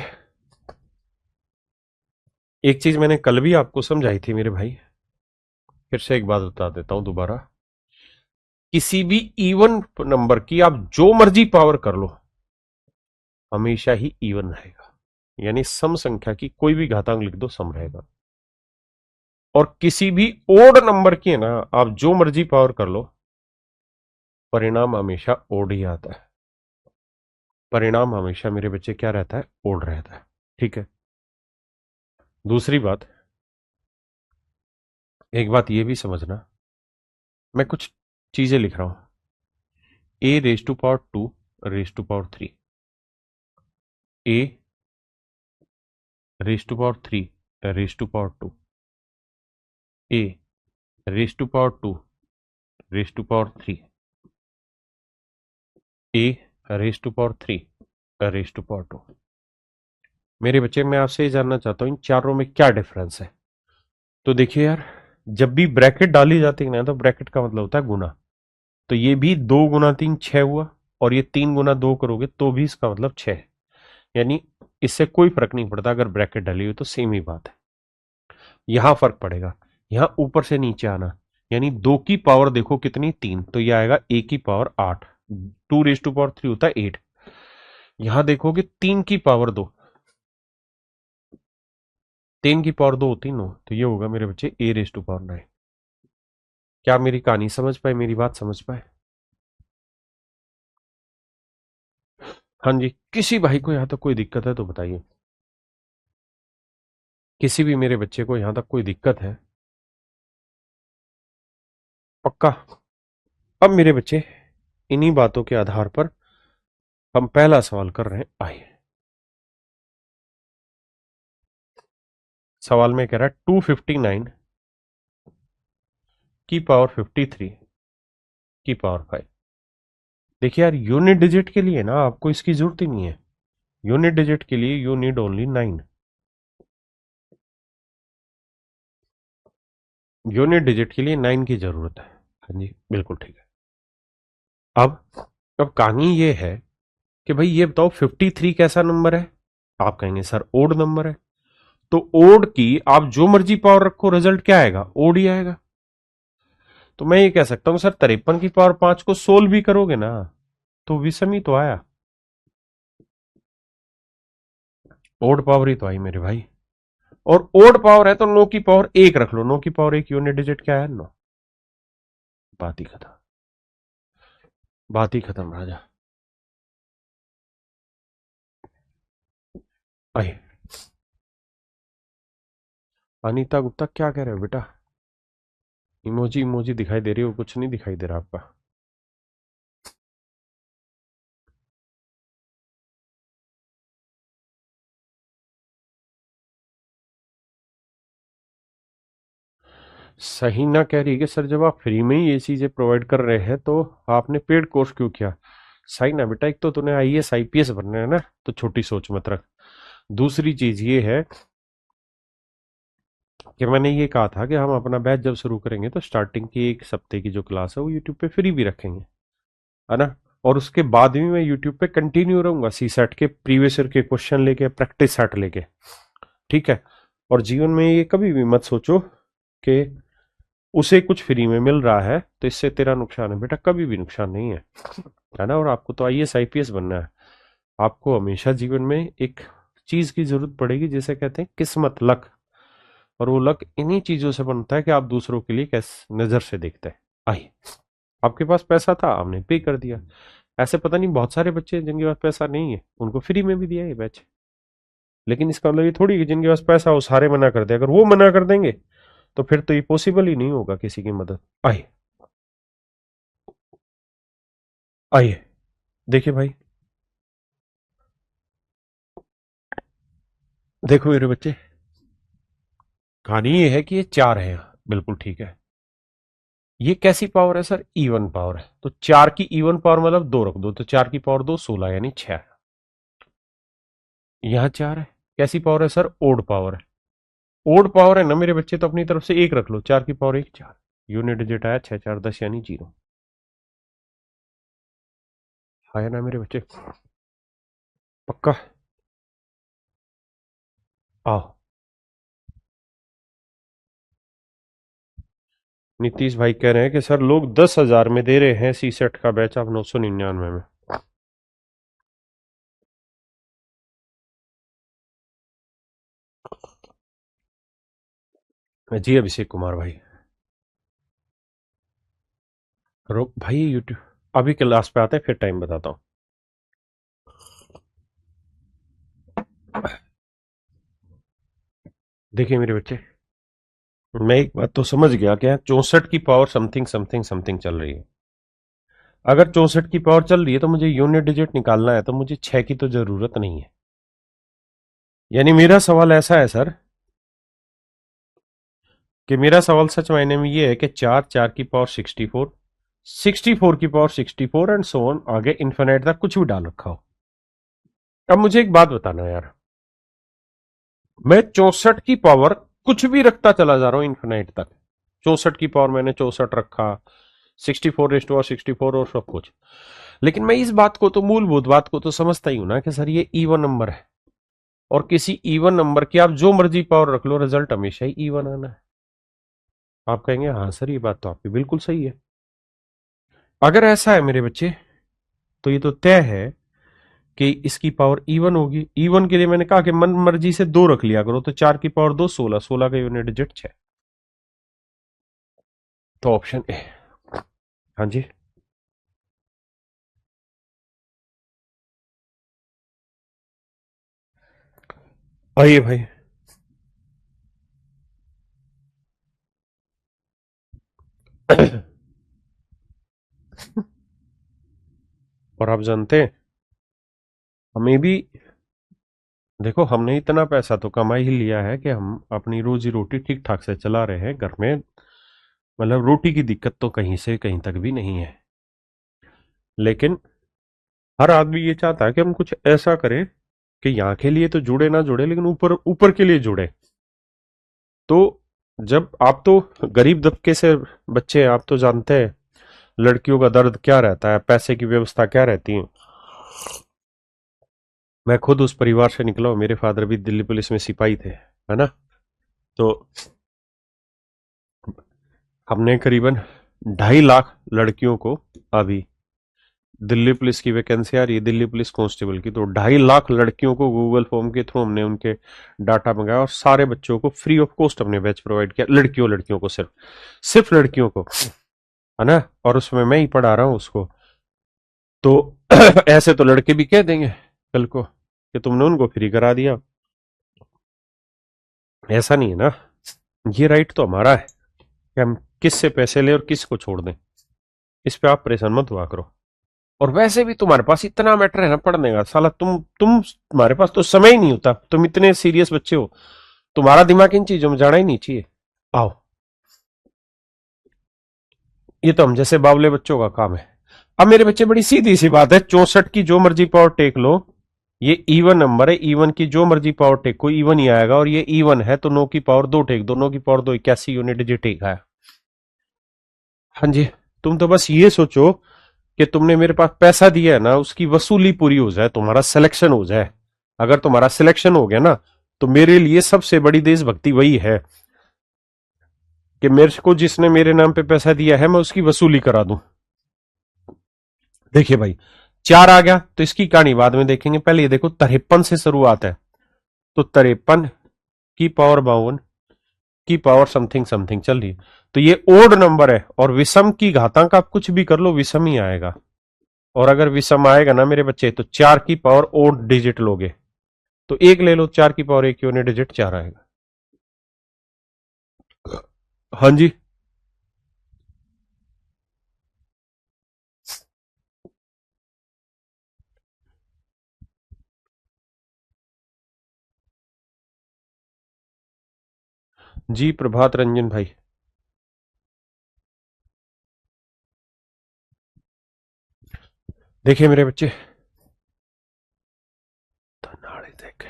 एक चीज मैंने कल भी आपको समझाई थी मेरे भाई, फिर से एक बात बता देता हूं दोबारा। किसी भी इवन नंबर की आप जो मर्जी पावर कर लो, हमेशा ही इवन रहेगा, यानी सम संख्या की कोई भी घातांक लिख दो सम रहेगा। और किसी भी ओड नंबर की है ना, आप जो मर्जी पावर कर लो, परिणाम हमेशा ओड ही आता है। परिणाम हमेशा मेरे बच्चे क्या रहता है, ओड रहता है। ठीक है। दूसरी बात, एक बात ये भी समझना, मैं कुछ चीजें लिख रहा हूं। A raise to power 2 raise to power 3, a raise to power 3 raise to power 2, a raise to power 2 raise to power 3, a raise to power 3 raise to power 2। मेरे बच्चे, मैं आपसे ये जानना चाहता हूं इन चारों में क्या डिफरेंस है। तो देखिए यार, जब भी ब्रैकेट डाली जाती है ना, तो ब्रैकेट का मतलब होता है गुना। तो ये भी 2 गुना 3 6 हुआ, और ये 3 गुना 2 करोगे तो भी इसका मतलब 6। यानी इससे कोई फर्क नहीं पड़ता, अगर ब्रैकेट डाली हुई तो सेम ही बात है। यहां फर्क पड़ेगा, यहां ऊपर से नीचे आना। यानी 2 की पावर देखो कितनी, 3, तो ये आएगा A की पावर 8। 2 रेज टू पावर 3 होता है 8। यहां देखोगे 3 की पावर 2, 3 की पावर 2 होती है 9, तो ये होगा मेरे बच्चे A रेज टू पावर 9। क्या मेरी कहानी समझ पाए, मेरी बात समझ पाए? हाँ जी, किसी भाई को यहां तक कोई दिक्कत है तो बताइए। किसी भी मेरे बच्चे को यहां तक कोई दिक्कत है? पक्का? अब मेरे बच्चे, इन्हीं बातों के आधार पर हम पहला सवाल कर रहे हैं। आइए, सवाल में कह रहा है 259 की पावर 53 की पावर 5। देखिए यार, यूनिट डिजिट के लिए ना आपको इसकी जरूरत ही नहीं है। यूनिट डिजिट के लिए you need only 9। Unit digit के लिए 9 की जरूरत है। हाँ जी, बिल्कुल ठीक है। अब अब कहानी ये है कि भाई ये बताओ 53 कैसा नंबर है। आप कहेंगे सर ओड नंबर है। तो ओड की आप जो मर्जी पावर रखो, रिजल्ट क्या आएगा, ओड ही आएगा। तो मैं ये कह सकता हूं सर 53 की पावर 5 को सोल्व भी करोगे ना, तो विषम ही तो आया, ओड पावर ही तो आई मेरे भाई। और ओड पावर है तो 9 की पावर 1 रख लो। 9 की पावर 1 यूनिट डिजिट क्या है, 9। बात ही खत्म, बात ही खत्म राजा। आइए, अनीता गुप्ता क्या कह रहे हो बेटा? इमोजी इमोजी दिखाई दे रही हो, कुछ नहीं दिखाई दे रहा आपका। सही ना कह रही है कि सर जब आप फ्री में ही ये चीजें प्रोवाइड कर रहे हैं तो आपने पेड कोर्स क्यों किया? सही ना बेटा, एक तो तूने आईएएस आईपीएस बनना है ना, तो छोटी सोच मत रख। दूसरी चीज ये है कि मैंने ये कहा था कि हम अपना बैच जब शुरू करेंगे तो स्टार्टिंग की 1 हफ्ते की जो क्लास है वो यूट्यूब पे फ्री भी रखेंगे, है ना। और उसके बाद भी मैं यूट्यूब पे कंटिन्यू रहूंगा, सी सेट के प्रीवियस ईयर के क्वेश्चन लेके, प्रैक्टिस सेट लेके। ठीक है। और जीवन में ये कभी भी मत सोचो कि उसे कुछ फ्री में मिल रहा है तो इससे तेरा नुकसान है, बेटा कभी भी नुकसान नहीं है ना। और आपको तो आईएएस आईपीएस बनना है। आपको हमेशा जीवन में एक चीज की जरूरत पड़ेगी जिसे कहते हैं किस्मत, लक। और वो लक इन्हीं चीजों से बनता है कि आप दूसरों के लिए किस नजर से देखते हैं। आइए, आपके पास पैसा था, आपने पे कर दिया। ऐसे पता नहीं बहुत सारे बच्चे हैं जिनके पास पैसा नहीं है, उनको फ्री में भी दिया ये बैच। लेकिन इसका मतलब ये थोड़ी कि जिनके पास पैसा हो सारे मना कर दे। अगर वो मना कर देंगे तो फिर तो ये पॉसिबल ही नहीं होगा किसी की मदद। आइए, आइए, देखिए भाई, देखो मेरे बच्चे, कहानी ये है कि ये 4 है यहाँ, बिल्कुल ठीक है। ये कैसी पावर है सर, इवन पावर है। तो 4 की इवन पावर मतलब 2 रख दो, तो 4 की पावर 2 16 यानी 6। यहाँ 4 है। कैसी पावर है सर, ओड पावर है। ओड पावर है ना मेरे बच्चे, तो अपनी तरफ से 1 रख लो। 4 की पावर 1 4। यूनिट डिजिट आया 6 4 10 यानी 0। आया ना मेरे बच्चे? पक्का? आओ। नीतीश भाई कह रहे हैं कि सर लोग 10,000 में दे रहे हैं सी सेट का बैच, आप 999 में। जी अभिषेक कुमार भाई, रो भाई यूट्यूब। अभी क्लास पे आते हैं फिर टाइम बताता हूँ। देखिए मेरे बच्चे, मैं एक बात तो समझ गया कि 64 की पावर समथिंग समथिंग समथिंग चल रही है। अगर 64 की पावर चल रही है तो मुझे यूनिट डिजिट निकालना है, तो मुझे 6 की तो जरूरत नहीं है। यानी मेरा सवाल ऐसा है सर, कि मेरा सवाल सच मायने में ये है कि 4, 4 की पावर 64, 64 की पावर 64 एंड सो ऑन, आगे इन्फिनाइट तक कुछ भी डाल रखा हो। अब मुझे एक बात बताना यार, मैं 64 की पावर कुछ भी रखता चला जा रहा हूं इन्फिनाइट तक। 64 की पावर मैंने 64 रखा, 64 और सब कुछ, लेकिन मैं इस बात को तो, मूलभूत बात को तो समझता ही हूं ना कि सर ये इवन नंबर है, और किसी इवन नंबर की आप जो मर्जी पावर रख लो, रिजल्ट हमेशा ही इवन आना है। आप कहेंगे हाँ सर ये बात तो आपकी बिल्कुल सही है। अगर ऐसा है मेरे बच्चे, तो ये तो तय है कि इसकी पावर इवन होगी। इवन के लिए मैंने कहा कि मन मर्जी से 2 रख लिया करो, तो 4 की पावर 2 16, 16 का यूनिट डिजिट 6। तो ऑप्शन ए। हाँ जी। आइए भाई। और आप जानते हैं, हमें भी, देखो हमने इतना पैसा तो कमा ही लिया है कि हम अपनी रोजी रोटी ठीक ठाक से चला रहे हैं घर में। मतलब रोटी की दिक्कत तो कहीं से कहीं तक भी नहीं है। लेकिन हर आदमी ये चाहता है कि हम कुछ ऐसा करें कि यहाँ के लिए तो जुड़े ना जुड़े, लेकिन ऊपर ऊपर के लिए जुड़े। तो जब आप तो गरीब दबके से बच्चे हैं, आप तो जानते हैं लड़कियों का दर्द क्या रहता है, पैसे की व्यवस्था क्या रहती है। मैं खुद उस परिवार से निकला हूं, मेरे फादर भी दिल्ली पुलिस में सिपाही थे, है ना। तो हमने करीबन 2.5 लाख लड़कियों को, अभी दिल्ली पुलिस की वैकेंसी आ रही है दिल्ली पुलिस कांस्टेबल की, तो 2.5 लाख लड़कियों को गूगल फॉर्म के थ्रू हमने उनके डाटा मंगाया, और सारे बच्चों को फ्री ऑफ कॉस्ट हमने बैच प्रोवाइड किया, लड़कियों लड़कियों को, सिर्फ सिर्फ लड़कियों को, है ना। और उसमें मैं ही पढ़ा रहा हूँ उसको। तो ऐसे तो लड़के भी कह देंगे कल को कि तुमने उनको फ्री करा दिया। ऐसा नहीं है ना, ये राइट तो हमारा है कि हम किस से पैसे लें और किस को छोड़ दें। इस पे आप परेशान मत हुआ करो। और वैसे भी तुम्हारे पास इतना मैटर है ना पढ़ने का, साला तुम तुम्हारे पास तो समय ही नहीं होता, तुम इतने सीरियस बच्चे हो, तुम्हारा दिमाग इन चीजों में जाना ही नहीं चाहिए। आओ, ये तो हम जैसे बावले बच्चों का काम है। अब मेरे बच्चे, बड़ी सीधी सी बात है, 64 की जो मर्जी पावर टेक लो, ये इवन नंबर है, इवन की जो मर्जी पावर टेक को इवन ही आएगा, और ये इवन है तो 9 की पावर 2 टेक दो, 9 की पावर 2 81 यूनिट डिजिट टेक है। हाँ जी। तुम तो बस ये सोचो कि तुमने मेरे पास पैसा दिया है ना, उसकी वसूली पूरी हो जाए, तुम्हारा सिलेक्शन हो जाए। अगर तुम्हारा सिलेक्शन हो गया ना, तो मेरे लिए सबसे बड़ी देशभक्ति वही है कि मेरे को जिसने मेरे नाम पे पैसा दिया है मैं उसकी वसूली करा दूं। देखिए भाई, 4 आ गया तो इसकी कहानी बाद में देखेंगे, पहले ये देखो 53 से शुरुआत है, तो 53 की पावर 52 की पावर समथिंग समथिंग चल रही है, तो ये ओड नंबर है, और विषम की घातांक आप कुछ भी कर लो विषम ही आएगा। और अगर विषम आएगा ना मेरे बच्चे, तो 4 की पावर ओड डिजिट लोगे, तो 1 ले लो, 4 की पावर 1 यूनिट डिजिट 4 आएगा। हाँ जी। जी प्रभात रंजन भाई। देखिए मेरे बच्चे, धनाड़े देखे,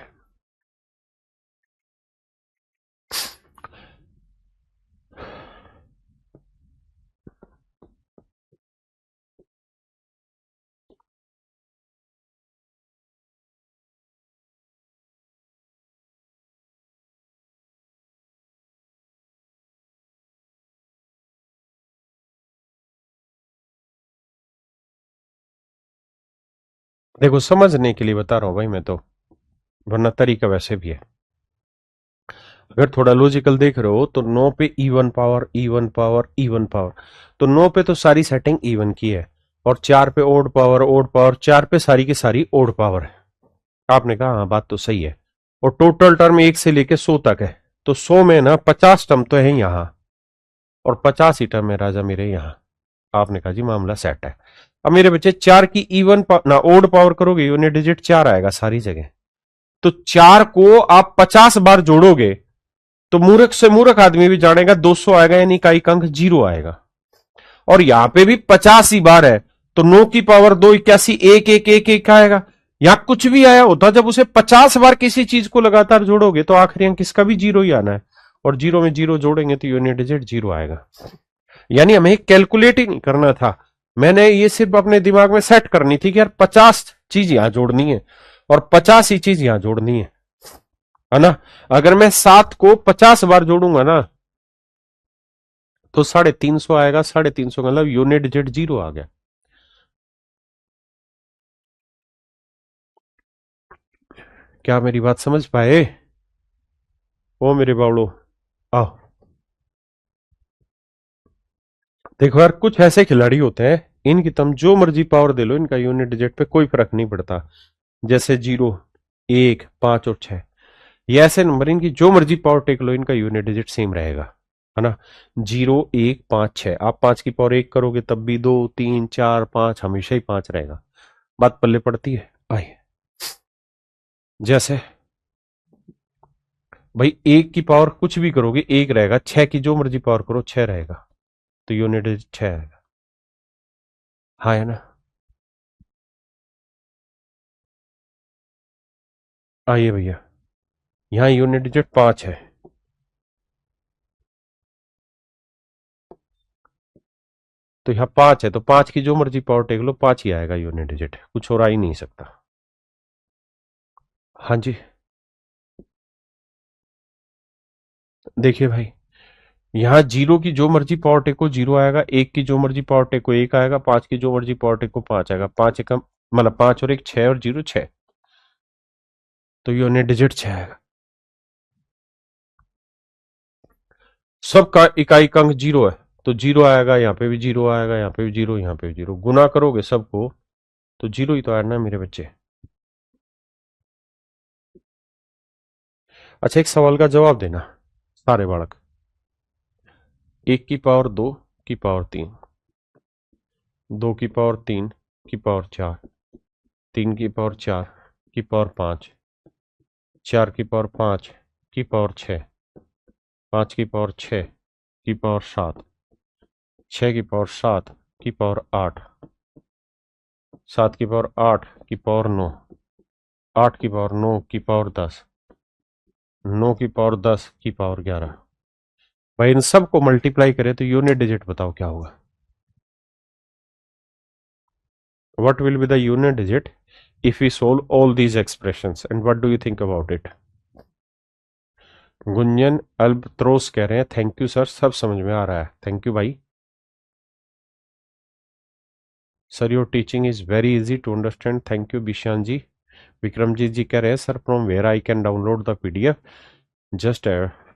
देखो समझने के लिए बता रहा हूं भाई मैं तो, वरना तरीका वैसे भी है। अगर थोड़ा लॉजिकल देख रहे हो तो 9 पे even power even power even power, तो 9 पे तो सारी सेटिंग इवन की है, और 4 पे ओड पावर 4 पे सारी की सारी ओड पावर है। आपने कहा हाँ बात तो सही है। और टोटल टर्म 1 से लेके 100 तक है, तो 100 में ना 50 टर्म तो है यहां और 50 ही टर्म है राजा मेरे यहां। आपने कहा जी मामला सेट है। अब मेरे बच्चे 4 की इवन ना ओड पावर करोगे यूनिट डिजिट 4 आएगा सारी जगह। तो 4 को आप 50 बार जोड़ोगे तो मूर्ख से मूर्ख आदमी भी जानेगा 200 आएगा, यानी इकाई अंक 0 आएगा। और यहां पे भी 50 ही बार है, तो 9 की पावर 2 81 एक एक एक एक आएगा। यहां कुछ भी आया होता, जब उसे 50 बार किसी चीज को लगातार जोड़ोगे तो आखिरी अंक इसका भी 0 ही आना है, और 0 में 0 जोड़ेंगे तो यूनिट डिजिट 0 आएगा। यानी हमें कैलकुलेट ही नहीं करना था, मैंने ये सिर्फ अपने दिमाग में सेट करनी थी कि यार 50 चीज यहां जोड़नी है और 50 ही चीज यहां जोड़नी है ना। अगर मैं 7 को 50 बार जोड़ूंगा ना तो 350 आएगा। 350 का मतलब यूनिट डिजिट 0 आ गया। क्या मेरी बात समझ पाए? ओ मेरे बावड़ो आओ। देखो यार, कुछ ऐसे खिलाड़ी होते हैं, इनकी तुम जो मर्जी पावर दे लो, इनका यूनिट डिजिट पे कोई फर्क नहीं पड़ता। जैसे 0, 1, 5 और 6, ये ऐसे नंबर, इनकी जो मर्जी पावर टेक लो, इनका यूनिट डिजिट सेम रहेगा, है ना। 0, 1, 5, 6, आप 5 की पावर 1 करोगे तब भी 2, 3, 4, 5 हमेशा ही 5 रहेगा। बात पल्ले पड़ती है। आइए, जैसे भाई 1 की पावर कुछ भी करोगे 1 रहेगा, 6 की जो मर्जी पावर करो 6 रहेगा, तो यूनिट डिजिट 6 आएगा। हाँ है ना। आइए भैया, यहां यूनिट डिजिट 5 है, तो यहाँ 5 है, तो 5 की जो मर्जी पावर टेक लो 5 ही आएगा यूनिट डिजिट, कुछ और आ ही नहीं सकता। हाँ जी, देखिए भाई, यहाँ 0 की जो मर्जी पावर टेको 0 आएगा, 1 की जो मर्जी पावर टेको 1 आएगा, 5 की जो मर्जी पावर टेको 5 आएगा। 5 एकम मतलब 5 और 1 6 और 0 6, तो यूनिट डिजिट 6 आएगा। सबका इकाई अंक 0 है, तो 0 आएगा, यहाँ पे भी 0 आएगा, यहाँ पे भी 0, यहाँ पे भी 0। गुना करोगे सबको तो 0 ही तो आना है मेरे बच्चे। अच्छा, एक सवाल का जवाब देना सारे बालक। 1 की पावर 2 की पावर 3, 2 की पावर 3 की पावर 4, 3 की पावर 4 की पावर 5, 4 की पावर 5 की पावर 6, 5 की पावर 6 की पावर 7, 6 की पावर 7 की पावर 8, 7 की पावर 8 की पावर 9, 8 की पावर 9 की पावर 10, 9 की पावर 10 की पावर 11। भाई इन सब को मल्टीप्लाई करें तो यूनिट डिजिट बताओ क्या होगा। What will be the unit digit if we solve all these expressions, and what do you think about it? Gunjan अल्बत्रोस कह रहे हैं थैंक यू सर, सब समझ में आ रहा है, थैंक यू भाई। Sir your teaching is very easy to understand, thank you Bishan ji. Vikramjit ji कह रहे हैं sir from where I can download the PDF, just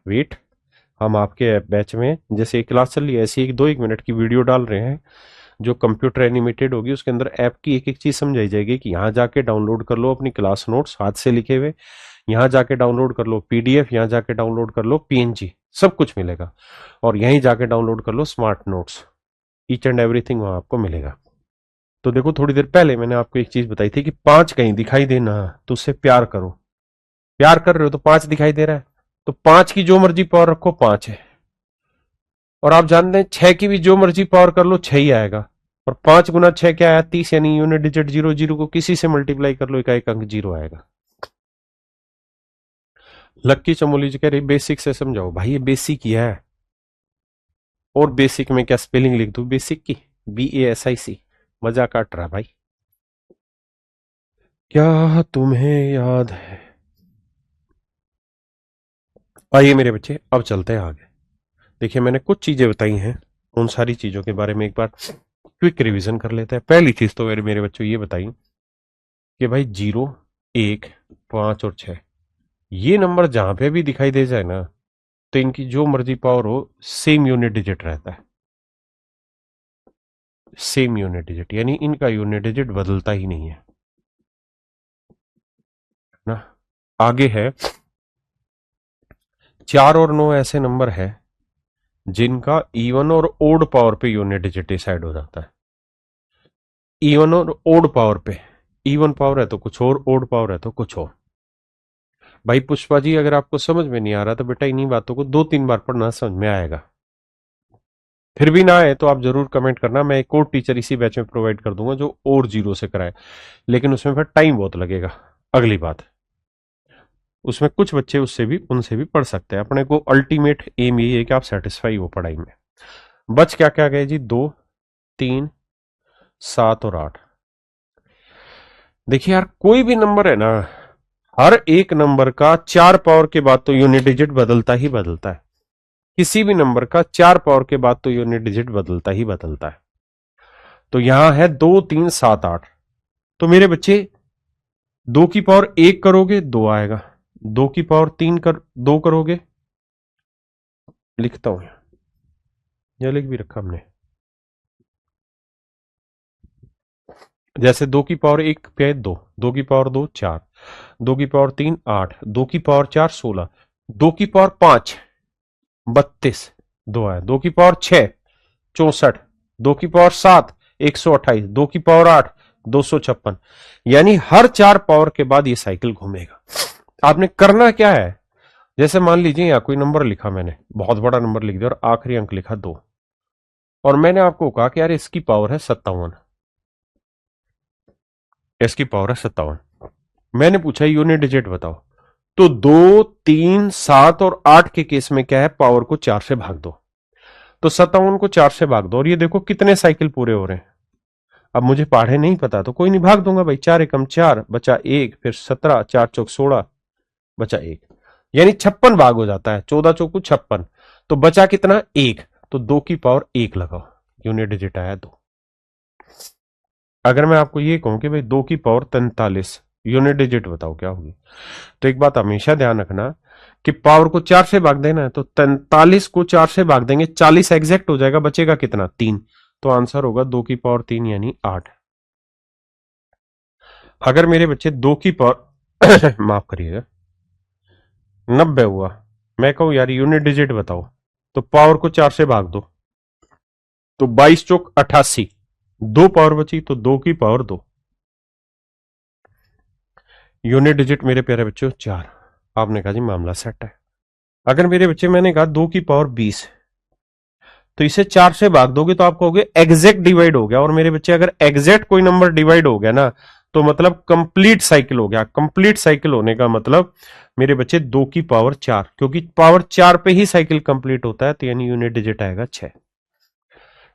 wait. हम आपके बैच में जैसे एक क्लास चल रही है ऐसी एक 2-1 मिनट की वीडियो डाल रहे हैं, जो कंप्यूटर एनिमेटेड होगी, उसके अंदर ऐप की एक एक चीज समझाई जाएगी कि यहाँ जाके डाउनलोड कर लो अपनी क्लास नोट्स हाथ से लिखे हुए, यहाँ जाके डाउनलोड कर लो पीडीएफ, यहाँ जाके डाउनलोड कर लो पीएनजी, सब कुछ मिलेगा। और यहीं जाके डाउनलोड कर लो smart notes, each and everything वहां आपको मिलेगा। तो देखो, थोड़ी देर पहले मैंने आपको एक चीज बताई थी कि 5 कहीं दिखाई देना तो उससे प्यार करो। प्यार कर रहे हो तो 5 दिखाई दे रहा है, तो 5 की जो मर्जी पावर रखो 5 है। और आप जानते हैं 6 की भी जो मर्जी पावर कर लो 6 ही आएगा। और 5 गुना 6 क्या आया 30, यानी यूनिट डिजिट 0, 0 को किसी से मल्टीप्लाई कर लो इकाई अंक 0 आएगा। लक्की चमोली जी कह रही बेसिक से समझाओ। भाई ये बेसिक ही है, और बेसिक में क्या स्पेलिंग लिख दू बेसिक की, BASIC, मजा काट रहा भाई। क्या तुम्हें याद है? आइए मेरे बच्चे, अब चलते हैं आगे। देखिए, मैंने कुछ चीजें बताई हैं, उन सारी चीजों के बारे में एक बार क्विक रिवीजन कर लेते हैं। पहली चीज तो मेरे बच्चों ये बताई कि भाई 0, 1, 5 और 6, ये नंबर जहां पे भी दिखाई दे जाए ना, तो इनकी जो मर्जी पावर हो सेम यूनिट डिजिट रहता है। सेम यूनिट डिजिट, यानी इनका यूनिट डिजिट बदलता ही नहीं है ना। आगे है 4 और 9 ऐसे नंबर है जिनका इवन और ओड पावर पे यूनिट डिजिट डिसाइड हो जाता है। इवन और ओड पावर पे, इवन पावर है तो कुछ और, ओड पावर है तो कुछ और। भाई पुष्पा जी, अगर आपको समझ में नहीं आ रहा तो बेटा इन्हीं बातों को 2-3 बार पढ़ना, समझ में आएगा। फिर भी ना आए तो आप जरूर कमेंट करना, मैं एक और टीचर इसी बैच में प्रोवाइड कर दूंगा जो और जीरो से कराए, लेकिन उसमें फिर टाइम बहुत लगेगा। अगली बात, उसमें कुछ बच्चे उससे भी उनसे भी पढ़ सकते हैं। अपने को अल्टीमेट एम यही है कि आप सेटिस्फाई हो पढ़ाई में। बच क्या क्या गए जी? 2, 3, 7 और 8। देखिए यार, कोई भी नंबर है ना, हर एक नंबर का 4 पावर के बाद तो यूनिट डिजिट बदलता ही बदलता है। किसी भी नंबर का 4 पावर के बाद तो यूनिट डिजिट बदलता ही बदलता है। तो यहां है 2, 3, 7, 8। तो मेरे बच्चे 2 की पावर 1 करोगे 2 आएगा, 2 की पावर 3 कर 2 करोगे, लिखता हूं यह लिख भी रखा हमने। जैसे 2 की पावर 1 पे 2, 2 की पावर 2 4, 2 की पावर 3 8, 2 की पावर 4 16, 2 की पावर 5 32, 2 आया, 2 की पावर 6 64, 2 की पावर 7 128, 2 की पावर 8 256। यानी हर 4 पावर के बाद ये साइकिल घूमेगा। आपने करना क्या है, जैसे मान लीजिए यहां कोई नंबर लिखा मैंने, बहुत बड़ा नंबर लिख दिया और आखिरी अंक लिखा 2, और मैंने आपको कहा कि यार इसकी पावर है 57, इसकी पावर है 57। मैंने पूछा यूनिट डिजिट बताओ, तो 2, 3, 7 और 8 के केस में क्या है, पावर को 4 से भाग दो। तो 57 को 4 से भाग दो और ये देखो कितने साइकिल पूरे हो रहे हैं। अब मुझे पढ़े नहीं पता तो कोई नहीं, भाग दूंगा भाई, 4 एकम 4 बचा 1, फिर 17, 4 चौक 16 बचा 1, यानी 56 भाग हो जाता है, 14 चौकू 56। तो बचा कितना, 1। तो 2 की पावर 1 लगाओ, यूनिट डिजिट आया 2। अगर मैं आपको ये कहूं कि भाई 2 की पावर 43, यूनिट डिजिट बताओ क्या होगी, तो एक बात हमेशा ध्यान रखना कि पावर को 4 से भाग देना है, तो 43 को 4 से भाग देंगे 40 एग्जैक्ट हो जाएगा, बचेगा कितना, 3। तो आंसर होगा 2 की पावर 3 यानी 8। अगर मेरे बच्चे 2 की पावर माफ करिएगा 90 हुआ, मैं कहूं यार यूनिट डिजिट बताओ, तो पावर को 4 से भाग दो, तो 22 चौक 88, 2 पावर बची तो 2 की पावर 2। यूनिट डिजिट मेरे प्यारे बच्चों 4। आपने कहा जी मामला सेट है। अगर मेरे बच्चे मैंने कहा 2 की पावर 20, तो इसे 4 से भाग दोगे तो आप कहोगे एग्जैक्ट डिवाइड हो गया। और मेरे बच्चे अगर एग्जैक्ट कोई नंबर डिवाइड हो गया ना, तो मतलब कंप्लीट साइकिल हो गया। कंप्लीट साइकिल होने का मतलब मेरे बच्चे 2 की पावर 4, क्योंकि पावर 4 पे ही साइकिल कंप्लीट होता है, तो यानी यूनिट डिजिट आएगा 6।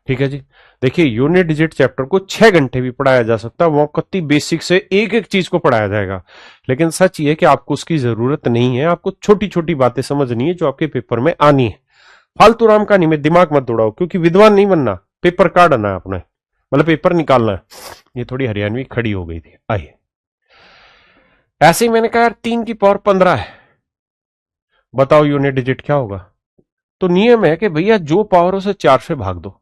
ठीक है जी। देखिए यूनिट डिजिट चैप्टर को 6 घंटे भी पढ़ाया जा सकता है, वो कत्ती बेसिक से एक एक चीज को पढ़ाया जाएगा। लेकिन सच ये है कि आपको उसकी जरूरत नहीं है, आपको छोटी छोटी बातें समझनी है जो आपके पेपर में आनी है। फालतू राम कहानी में दिमाग मत दौड़ाओ, क्योंकि विद्वान नहीं बनना, पेपर काटना है अपने, मतलब पेपर निकालना है। ये थोड़ी हरियाणवी खड़ी हो गई थी, आइए। ऐसे ही मैंने कहा यार 3 की पावर 15 है, बताओ यूनिट डिजिट क्या होगा। तो नियम है कि भैया जो पावर हो उसे 4 से भाग दो,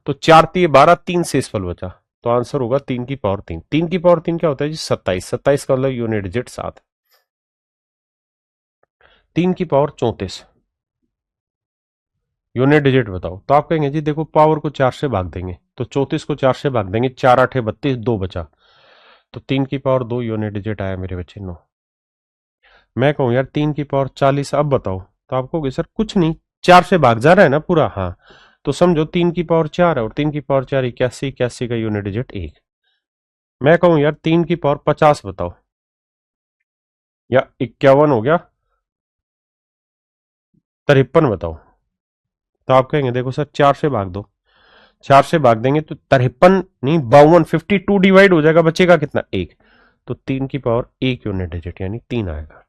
तो 4 3 12, 3 से फल बचा, तो आंसर होगा 3 की पावर 3। 3 की पावर 3 क्या होता है जी, 27। 27 का मतलब यूनिट डिजिट 7। 3 की पावर 34, यूनिट डिजिट बताओ। तो आप कहेंगे जी देखो पावर को 4 से भाग देंगे, तो 34 को 4 से भाग देंगे, 4 8 32, 2 बचा, तो 3 की पावर 2, यूनिट डिजिट आया मेरे बच्चे 9। मैं कहूं यार 3 की पावर 40, अब बताओ, तो आप कहोगे सर कुछ नहीं, 4 से भाग जा रहा है ना पूरा, हाँ। तो समझो 3 की पावर 4 है, और 3 की पावर 4 81, 81 का यूनिट डिजिट 1। मैं कहूं यार 3 की पावर 50 बताओ, या 51 हो गया, 53 बताओ। तो आप कहेंगे देखो सर 4 से भाग दो, 4 से भाग देंगे तो 53 नहीं 52, 52 डिवाइड हो जाएगा, बचेगा कितना, 1। तो 3 की पावर 1 यूनिट डिजिट यानी 3 आएगा।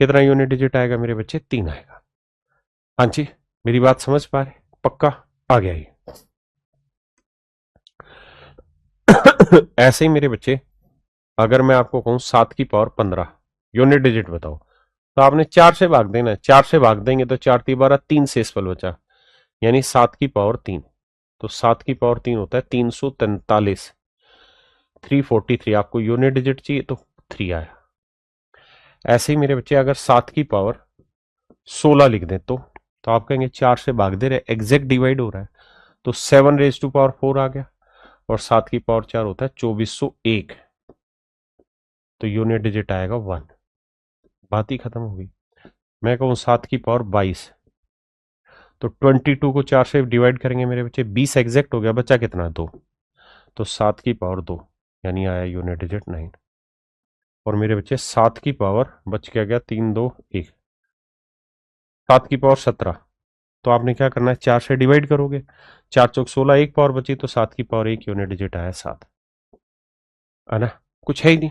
कितना यूनिट डिजिट आएगा मेरे बच्चे, 3 आएगा। हाँ जी, मेरी बात समझ पा रहे, पक्का आ गया ये। ऐसे ही मेरे बच्चे, अगर मैं आपको कहूं 7 की पावर 15 यूनिट डिजिट बताओ, तो आपने 4 से भाग देना है, 4 से भाग देंगे तो 4 3 12, 3 से फल बचा, यानी 7 की पावर 3। तो 7 की पावर 3 होता है 343, 343। आपको यूनिट डिजिट चाहिए तो 3 आया। ऐसे ही मेरे बच्चे अगर 7 की पावर 16 लिख दें तो आप कहेंगे 4 से भाग दे रहे, एग्जैक्ट डिवाइड हो रहा है, तो 7 रेज़ टू पावर 4 आ गया। और 7 की पावर 4 होता है 2401, तो यूनिट डिजिट आएगा 1। बात ही खत्म हो गई। मैं कहूँ 7 की पावर 22, तो 22 को 4 से डिवाइड करेंगे मेरे बच्चे, 20 एग्जैक्ट हो गया, बचा कितना, 2। तो 7 की पावर 2, यानी आया यूनिट डिजिट 9। और मेरे बच्चे 7 की पावर बच क्या गया, 3 2 1, 7 की पावर 17। तो आपने क्या करना है, 4 से डिवाइड करोगे, 4 चौक 16, एक पावर बची, तो 7 की पावर 1 यूनिट डिजिट आया 7, है ना। कुछ है ही नहीं।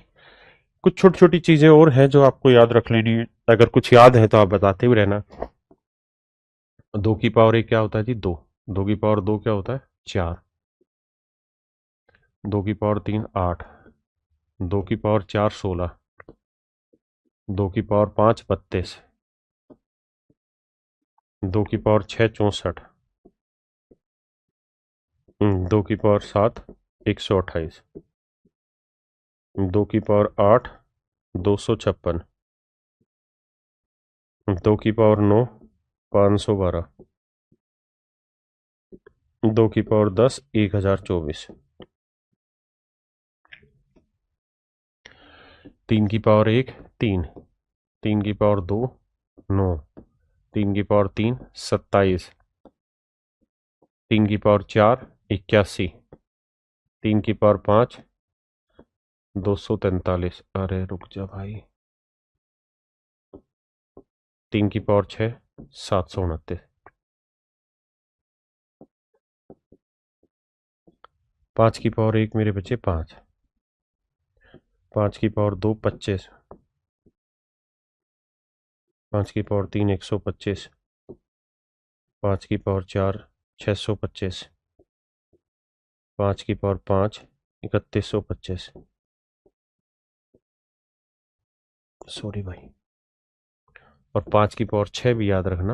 कुछ छोटी छोटी चीजें और हैं जो आपको याद रख लेनी है, अगर कुछ याद है तो आप बताते हुए रहना। 2 की पावर 1 क्या होता है जी, 2। 2 की पावर 2 क्या होता है, 4। 2 की पावर 3 8, 2 की पावर 4 16, 2 की पावर 5 32, 2 की पावर 6 64, 2 की पावर 7 128, 2 की पावर 8 256, 2 की पावर 9 512, 2 की पावर 10 1024, 3 की पावर 1 3, 3 की पावर 2 9, 3 की पावर 3 27, 3 की पावर 4 81, 3 की पावर 5 243। अरे रुक जा भाई, 3 की पावर 6 729, 5 की पावर 1 मेरे बच्चे 5, 5 की पावर 2 25, 5 की पावर 3 125, 5 की पावर 4 625, 5 की पावर 5 3125। सॉरी भाई। और 5 की पावर 6 भी याद रखना,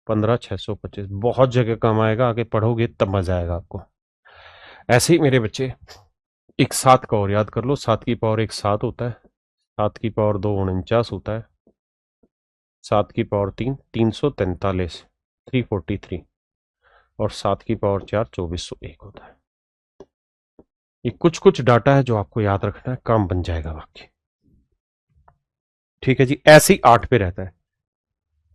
15625। बहुत जगह काम आएगा, आगे पढ़ोगे तब मजा आएगा आपको। ऐसे ही मेरे बच्चे एक 7 का और याद कर लो। 7 की पावर 1 7 होता है, 7 की पावर 2 49 होता है, 7 की पावर 3 343 343, और 7 की पावर 4 2401 होता है। ये कुछ कुछ डाटा है जो आपको याद रखना है, काम बन जाएगा बाकी। ठीक है जी, ऐसे ही 8 पे रहता है।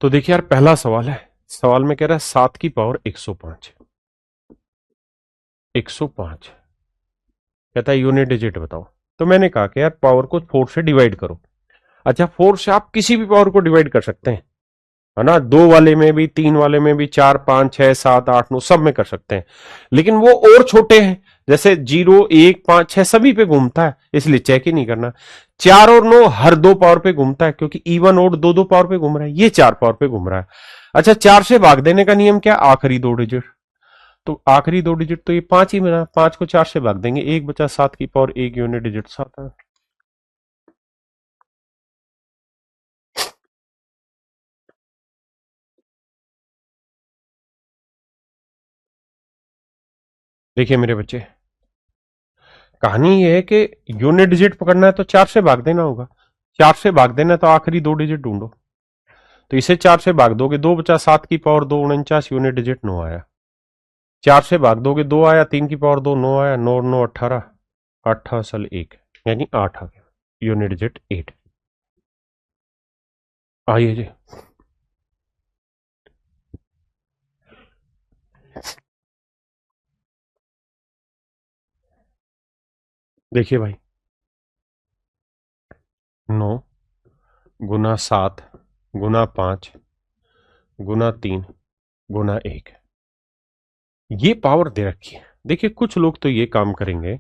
तो देखिए यार, पहला सवाल है, सवाल में कह रहा है 7 की पावर 105, 105 कहता है यूनिट डिजिट बताओ। तो मैंने कहा कि यार पावर को 4 से डिवाइड करो। अच्छा, 4 से आप किसी भी पावर को डिवाइड कर सकते हैं, है ना, 2 वाले में भी, 3 वाले में भी, 4 5 6 7 8 9 सब में कर सकते हैं। लेकिन वो और छोटे हैं, जैसे 0 1 5 6 सभी पे घूमता है, इसलिए चेक ही नहीं करना। 4 और 9 हर 2 पावर पे घूमता है, क्योंकि इवन और 2 2 पावर पे घूम रहा है, ये 4 पावर पे घूम रहा है। अच्छा, 4 से भाग देने का नियम क्या, आखिरी 2 डिजिट। तो आखिरी 2 डिजिट तो ये 5 ही मिला, 5 को 4 से भाग देंगे, एक बचा, 7 की पावर 1 यूनिट डिजिट 7 है। देखिए मेरे बच्चे, कहानी ये है कि यूनिट डिजिट पकड़ना है तो 4 से भाग देना होगा। 4 से भाग देना है तो आखिरी 2 डिजिट ढूंढो। तो इसे 4 से भाग दोगे, 2 बचा, 7 की पावर 2 49, यूनिट डिजिट 9 आया। 4 से भाग दोगे, 2 आया, 3 की पावर 2 9 आया, 9 9 18, 8 असल 1, यानी 8 आ गया, यूनिट डिजिट 8। आइए जी, देखिए भाई, 9 गुना 7 गुना 5 गुना 3 गुना 1, ये पावर दे रखी है। देखिए कुछ लोग तो ये काम करेंगे,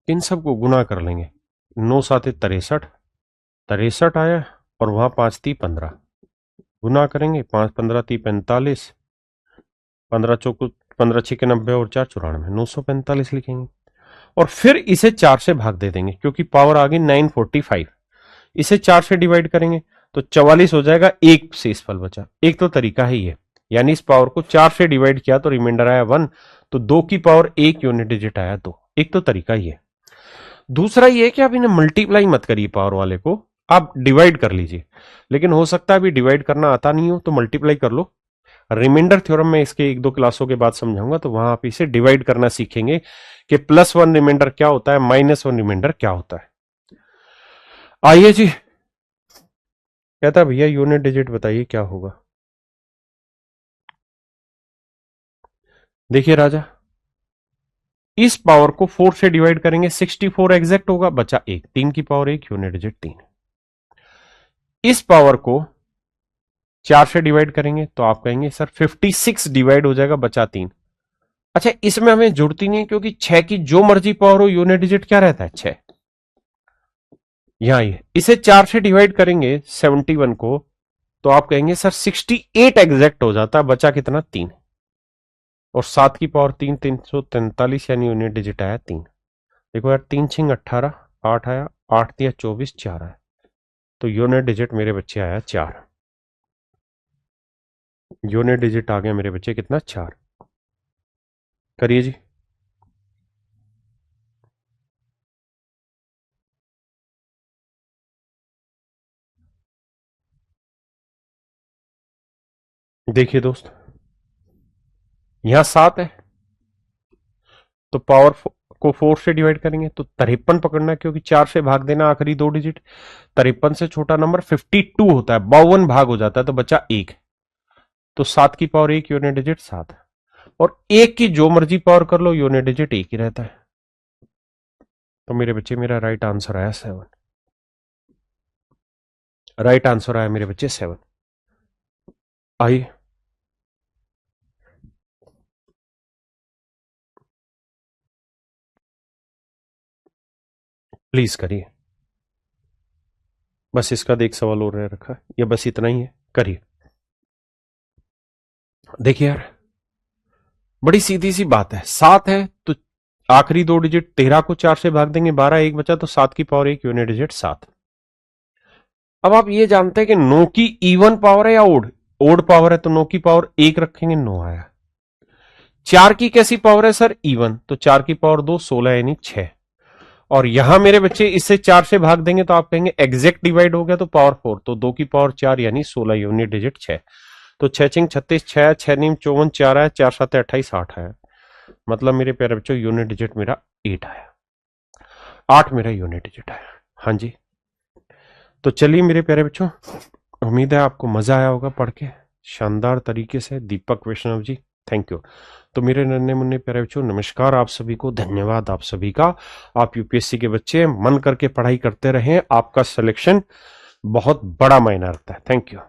इन सबको गुना कर लेंगे। 9 7 63, 63 आया, और वहां 5 3 15, गुना करेंगे, 5 15 3 45, 15 चौक 15 6 90, और 4 94, 945 लिखेंगे। और फिर इसे 4 से भाग दे देंगे, क्योंकि पावर आ गई 945। इसे 4 से डिवाइड करेंगे तो 44 हो जाएगा, एक शेषफल बचा। एक तो तरीका है ये, यानी इस पावर को 4 से डिवाइड किया तो रिमाइंडर आया 1, तो 2 की पावर 1 यूनिट डिजिट आया 2। एक तो तरीका ही है। दूसरा ये है कि आप इन्हें मल्टीप्लाई मत करिए, पावर वाले को आप डिवाइड कर लीजिए। लेकिन हो सकता है अभी डिवाइड करना आता नहीं हो तो मल्टीप्लाई कर लो। रिमाइंडर थ्योरम में इसके 1-2 क्लासों के बाद समझाऊंगा, तो वहां आप इसे डिवाइड करना सीखेंगे कि +1 रिमाइंडर क्या होता है, -1 रिमाइंडर क्या होता है। आइए जी, कहता भैया यूनिट डिजिट बताइए क्या होगा। देखिए राजा, इस पावर को 4 से डिवाइड करेंगे 64 एग्जैक्ट होगा, बचा 1, 3 की पावर 1 यूनिट डिजिट 3। इस पावर को 4 से डिवाइड करेंगे तो आप कहेंगे सर 56 डिवाइड हो जाएगा, बचा 3। अच्छा, इसमें हमें जुड़ती नहीं है क्योंकि 6 की जो मर्जी पावर हो यूनिट डिजिट क्या रहता है 6। यहां ये इसे 4 से डिवाइड करेंगे 71 को तो आप कहेंगे सर 68 एग्जैक्ट हो जाता है, बचा कितना 3। और 7 की पावर 3 343 यानी यूनिट डिजिट आया 3। देखो यार 3 छिंग 18, 8 आया, 8 दिया 24, 4 आया, तो यूनिट डिजिट मेरे बच्चे आया 4। यूनिट डिजिट आ गया मेरे बच्चे कितना 4। करिए जी। देखिए दोस्त, यहां 7 है तो पावर को 4 से डिवाइड करेंगे तो 53 पकड़ना, क्योंकि 4 से भाग देना आखिरी 2 डिजिट। 53 से छोटा नंबर 52 होता है, 52 भाग हो जाता है, तो बचा 1। तो 7 की पावर 1 यूनिट डिजिट 7। और 1 की जो मर्जी पावर कर लो यूनिट डिजिट 1 ही रहता है। तो मेरे बच्चे मेरा राइट आंसर आया 7। राइट आंसर आया मेरे बच्चे 7। आइए, प्लीज करिए। बस इसका एक सवाल और रह रखा है, या बस इतना ही है, करिए। देखिए यार, बड़ी सीधी सी बात है, 7 है तो आखिरी 2 डिजिट 13 को 4 से भाग देंगे, 12, 1 बचा, तो 7 की पावर 1 यूनिट डिजिट 7। अब आप ये जानते हैं कि 9 की इवन पावर है या ओड। ओड पावर है तो 9 की पावर 1 रखेंगे, 9 आया। 4 की कैसी पावर है सर, इवन, तो 4 की पावर 2 16 यानी 6। और यहां मेरे बच्चे इससे 4 से भाग देंगे तो आप कहेंगे एग्जैक्ट डिवाइड हो गया, तो पावर 4, तो 2 की पावर 4 यानी 16 यूनिट डिजिट 6। तो 6 छिंग 36, 6 6 नीम 54, 4 आया, 4 7 28, 8 आया। मतलब मेरे प्यारे बच्चों यूनिट डिजिट मेरा 8 आया, 8 मेरा यूनिट डिजिट आया। हाँ जी, तो चलिए मेरे प्यारे बच्चों, उम्मीद है आपको मजा आया होगा पढ़ के शानदार तरीके से। दीपक वैष्णव जी, थैंक यू। तो मेरे नन्हे मुन्ने प्यारे बच्चों, नमस्कार आप सभी को, धन्यवाद आप सभी का। आप यूपीएससी के बच्चे मन करके पढ़ाई करते रहें, आपका सिलेक्शन बहुत बड़ा मायना रखता है। Thank you.